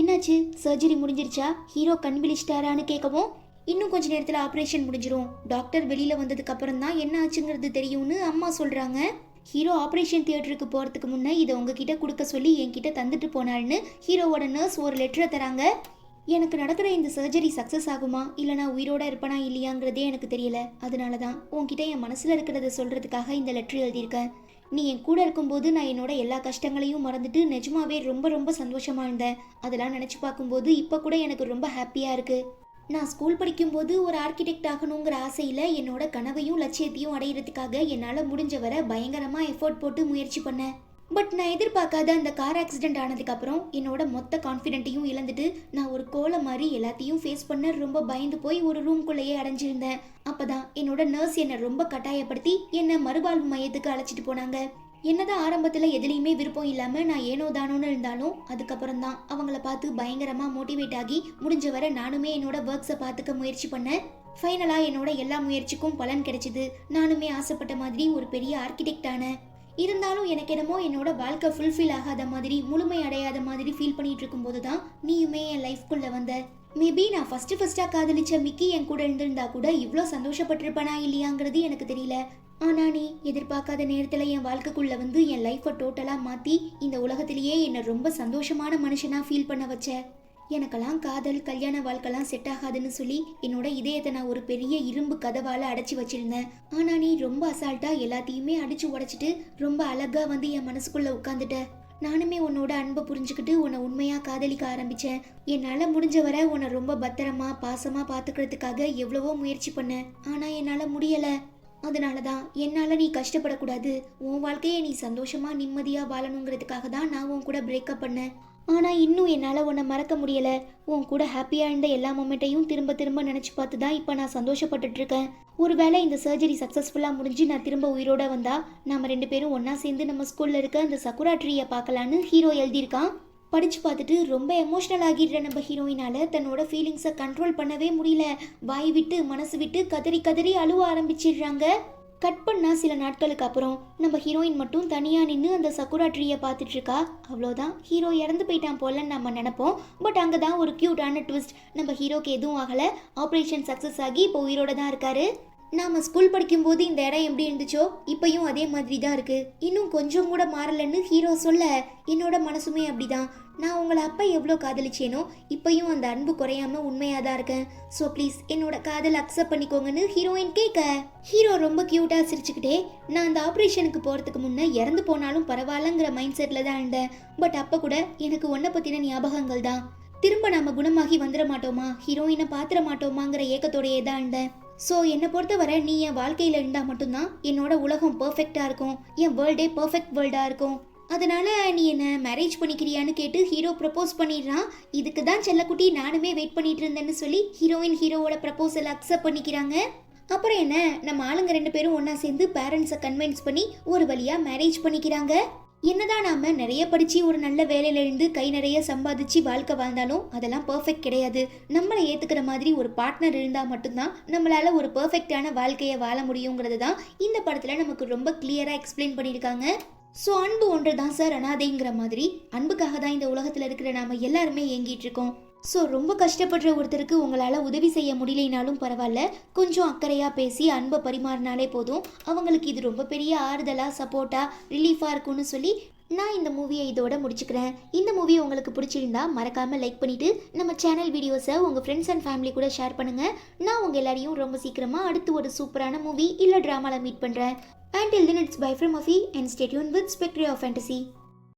என்னாச்சு, சர்ஜரி முடிஞ்சிருச்சா, ஹீரோ கண் விழிச்சிட்டாரான்னு கேட்கவும், இன்னும் கொஞ்ச நேரத்தில் ஆப்ரேஷன் முடிஞ்சிரும், டாக்டர் வெளியில் வந்ததுக்கு அப்புறம் தான் என்ன ஆச்சுங்கிறது தெரியும்னு அம்மா சொல்கிறாங்க. ஹீரோ ஆப்ரேஷன் தியேட்டருக்கு போகிறதுக்கு முன்னே இதை உங்ககிட்ட கொடுக்க சொல்லி என்கிட்ட தந்துட்டு போனாள்னு ஹீரோவோட நர்ஸ் ஒரு லெட்டரை தராங்க. எனக்கு நடக்கிற இந்த சர்ஜரி சக்ஸஸ் ஆகுமா இல்லை நான் உயிரோட இருப்பனா இல்லையாங்கிறதே எனக்கு தெரியல. அதனால தான் உன்கிட்ட என் மனசில் இருக்கிறத சொல்கிறதுக்காக இந்த லெட்டர் எழுதியிருக்கேன். நீ என் கூட இருக்கும்போது நான் என்னோட எல்லா கஷ்டங்களையும் மறந்துட்டு நிஜமாவே ரொம்ப ரொம்ப சந்தோஷமாக இருந்தேன். அதெல்லாம் நினச்சி பார்க்கும்போது இப்போ கூட எனக்கு ரொம்ப ஹாப்பியாக இருக்குது. நான் ஸ்கூல் படிக்கும்போது ஒரு ஆர்கிடெக்ட் ஆகணுங்கிற ஆசையில் என்னோட கனவையும் லட்சியத்தையும் அடையிறதுக்காக என்னால் முடிஞ்ச வரை பயங்கரமாக எஃபோர்ட் போட்டு முயற்சி பண்ணேன். பட் நான் எதிர்பார்க்காத அந்த கார் ஆக்சிடென்ட் ஆனதுக்கப்புறம் என்னோட மொத்த கான்ஃபிடென்ட்டையும் இழந்துட்டு நான் ஒரு கோலை மாதிரி எல்லாத்தையும் ஃபேஸ் பண்ண ரொம்ப பயந்து போய் ஒரு ரூம்குள்ளேயே அடைஞ்சிருந்தேன். அப்போதான் என்னோட நர்ஸ் என்னை ரொம்ப கட்டாயப்படுத்தி என்னை மறுவாழ்வு மையத்துக்கு அழைச்சிட்டு போனாங்க. என்னதான் ஆரம்பத்தில் எதுலேயுமே விருப்பம் இல்லாமல் நான் ஏனோ தானோன்னு இருந்தாலும் அதுக்கப்புறம் தான் அவங்கள பார்த்து பயங்கரமாக மோட்டிவேட் ஆகி முடிஞ்ச வரை நானுமே என்னோட ஒர்க்ஸை பார்த்துக்க முயற்சி பண்ணேன். ஃபைனலாக என்னோட எல்லா முயற்சிக்கும் பலன் கிடைச்சிது. நானுமே ஆசைப்பட்ட மாதிரி ஒரு பெரிய ஆர்கிடெக்ட் ஆனேன். இருந்தாலும் எனக்கு என்னமோ என்னோட வாழ்க்கை ஃபுல்ஃபில் ஆகாத மாதிரி, முழுமை அடையாத மாதிரி ஃபீல் பண்ணிட்டு இருக்கும்போது தான் நீயுமே என் லைஃப்குள்ளே வந்த. மேபி நான் ஃபஸ்ட்டாக காதலிச்ச மிக்கி என் கூட இருந்திருந்தா கூட இவ்வளோ சந்தோஷப்பட்டிருப்பேனா இல்லையாங்கிறது எனக்கு தெரியல. ஆனால் நீ எதிர்பார்க்காத நேரத்தில் என் வாழ்க்கைக்குள்ளே வந்து என் லைஃப்பை டோட்டலாக மாற்றி இந்த உலகத்திலேயே என்னை ரொம்ப சந்தோஷமான மனுஷனாக ஃபீல் பண்ண வச்ச. எனக்கெல்லாம் காதல் கல்யாண வாழ்க்கைலாம் செட் ஆகாதுன்னு சொல்லி என்னோட இதயத்தை நான் ஒரு பெரிய இரும்பு கதவால் அடைச்சி வச்சிருந்தேன். ஆனால் நீ ரொம்ப அசால்ட்டாக எல்லாத்தையுமே அடித்து உடைச்சிட்டு ரொம்ப அழகாக வந்து என் மனசுக்குள்ளே உட்காந்துட்ட. நானுமே உன்னோட அன்பை புரிஞ்சுக்கிட்டு உன்னை உண்மையாக காதலிக்க ஆரம்பித்தேன். என்னால் முடிஞ்ச வரை உன்னை ரொம்ப பத்திரமா பாசமாக பார்த்துக்கிறதுக்காக எவ்வளவோ முயற்சி பண்ணேன். ஆனால் என்னால் முடியலை. அதனால தான் என்னால் நீ கஷ்டப்படக்கூடாது, உன் வாழ்க்கையை நீ சந்தோஷமாக நிம்மதியாக வாழணுங்கிறதுக்காக தான் நான் உன் கூட பிரேக்கப் பண்ணேன். ஆனால் இன்னும் என்னால் உன்னை மறக்க முடியலை. உன் கூட ஹாப்பியாக இருந்த எல்லா மொமெண்ட்டையும் திரும்ப திரும்ப நினச்சி பார்த்து தான் இப்போ நான் சந்தோஷப்பட்டுட்ருக்கேன். ஒருவேளை இந்த சர்ஜரி சக்ஸஸ்ஃபுல்லாக முடிஞ்சு நான் திரும்ப உயிரோட வந்தா நம்ம 2 பேரும் ஒன்றா சேர்ந்து நம்ம ஸ்கூலில் இருக்க அந்த சக்குரா ட்ரீயை பார்க்கலான்னு ஹீரோ எழுதியிருக்கான். படித்து பார்த்துட்டு ரொம்ப எமோஷ்னல் ஆகிடுற நம்ம ஹீரோயினால் தன்னோட ஃபீலிங்ஸை கண்ட்ரோல் பண்ணவே முடியல. வாய் விட்டு மனசு விட்டு கதறி கதறி அழுவ ஆரம்பிச்சிடுறாங்க. கட் பண்ணால் சில நாட்களுக்கு அப்புறம் நம்ம ஹீரோயின் மட்டும் தனியாக நின்று அந்த சக்குரா ட்ரீயை பார்த்துட்டு இருக்கா. அவ்வளோதான், ஹீரோ இறந்து போயிட்டான் போலன்னு நம்ம நினைப்போம். பட் அங்கே தான் ஒரு க்யூட்டான ட்விஸ்ட். நம்ம ஹீரோக்கு எதுவும் ஆகலை, ஆப்ரேஷன் சக்ஸஸ் ஆகி இப்போ உயிரோட தான் இருக்காரு. நாம் ஸ்கூல் படிக்கும்போது இந்த இடம் எப்படி இருந்துச்சோ இப்பயும் அதே மாதிரி தான் இருக்குது, இன்னும் கொஞ்சம் கூட மாறலன்னு ஹீரோ சொல்ல என்னோட மனசுமே அப்படிதான். நான் உங்களை அப்போ எவ்வளோ காதலிச்சேனோ இப்பயும் அந்த அன்பு குறையாம உண்மையாக தான் இருக்கேன். ஸோ ப்ளீஸ் என்னோட காதல் அக்செப்ட் பண்ணிக்கோங்கன்னு ஹீரோயின் கேட்க ஹீரோ ரொம்ப க்யூட்டாக சிரிச்சுக்கிட்டே, நான் அந்த ஆப்ரேஷனுக்கு போகிறதுக்கு முன்னே இறந்து போனாலும் பரவாயில்லங்கிற மைண்ட் செட்டில் தான் இருந்தேன். பட் அப்போ கூட எனக்கு உன்னை பற்றின ஞாபகங்கள் தான். திரும்ப நாம் குணமாகி வந்துட மாட்டோமா, ஹீரோயினை பார்த்துட மாட்டோமாங்கிற ஏக்கத்தோடையே தான் இருந்தேன். ஸோ என்னை பொறுத்தவரை நீ என் வாழ்க்கையில் இருந்தால் மட்டும்தான் என்னோட உலகம் பர்ஃபெக்டாக இருக்கும், என் வேர்ல்டே பர்ஃபெக்ட் வேர்ல்டாக இருக்கும். அதனால நீ என்ன மேரேஜ் பண்ணிக்கிறியான்னு கேட்டு ஹீரோ ப்ரப்போஸ் பண்ணிடுறான். இதுக்கு தான் செல்லக்குட்டி நானுமே வெயிட் பண்ணிட்டு இருந்தேன்னு சொல்லி ஹீரோயின் ஹீரோவோட ப்ரப்போசலை அக்செப்ட் பண்ணிக்கிறாங்க. அப்புறம் என்ன, நம்ம ஆளுங்க 2 பேரும் ஒன்றா சேர்ந்து பேரண்ட்ஸை கன்வின்ஸ் பண்ணி ஒரு வழியாக மேரேஜ் பண்ணிக்கிறாங்க. என்னதான் நாம நிறைய படிச்சு ஒரு நல்ல வேலையில இருந்து கை நிறைய சம்பாதிச்சு வாழ்க்கை வாழ்ந்தாலும் அதெல்லாம் பர்ஃபெக்ட் கிடையாது. நம்மளை ஏத்துக்கிற மாதிரி ஒரு பார்ட்னர் இருந்தா மட்டும்தான் நம்மளால ஒரு பர்ஃபெக்டான வாழ்க்கையை வாழ முடியுங்கிறது தான் இந்த படத்துல நமக்கு ரொம்ப கிளியரா எக்ஸ்பிளைன் பண்ணியிருக்காங்க. ஸோ அன்பு ஒன்று தான் சார் அனாதைங்கிற மாதிரி அன்புக்காக தான் இந்த உலகத்தில் இருக்கிற நாம எல்லாருமே ஏங்கிட்டு இருக்கோம். ஸோ ரொம்ப கஷ்டப்படுற ஒருத்தருக்கு உங்களால் உதவி செய்ய முடியலைனாலும் பரவாயில்ல, கொஞ்சம் அக்கறையாக பேசி அன்பை பரிமாறினாலே போதும், அவங்களுக்கு இது ரொம்ப பெரிய ஆறுதலாக சப்போர்ட்டாக ரிலீஃபாக இருக்கும்னு சொல்லி நான் இந்த மூவியை இதோட முடிச்சுக்கிறேன். இந்த மூவி உங்களுக்கு பிடிச்சிருந்தா மறக்காமல் லைக் பண்ணிவிட்டு நம்ம சேனல் வீடியோஸை உங்கள் ஃப்ரெண்ட்ஸ் அண்ட் ஃபேமிலி கூட ஷேர் பண்ணுங்கள். நான் உங்கள் எல்லாரையும் ரொம்ப சீக்கிரமாக அடுத்து ஒரு சூப்பரான மூவி இல்லை ட்ராமாவில் மீட் பண்ணுறேன். Until then, it's bye from Afi and stay tuned with Spectre of Fantasy.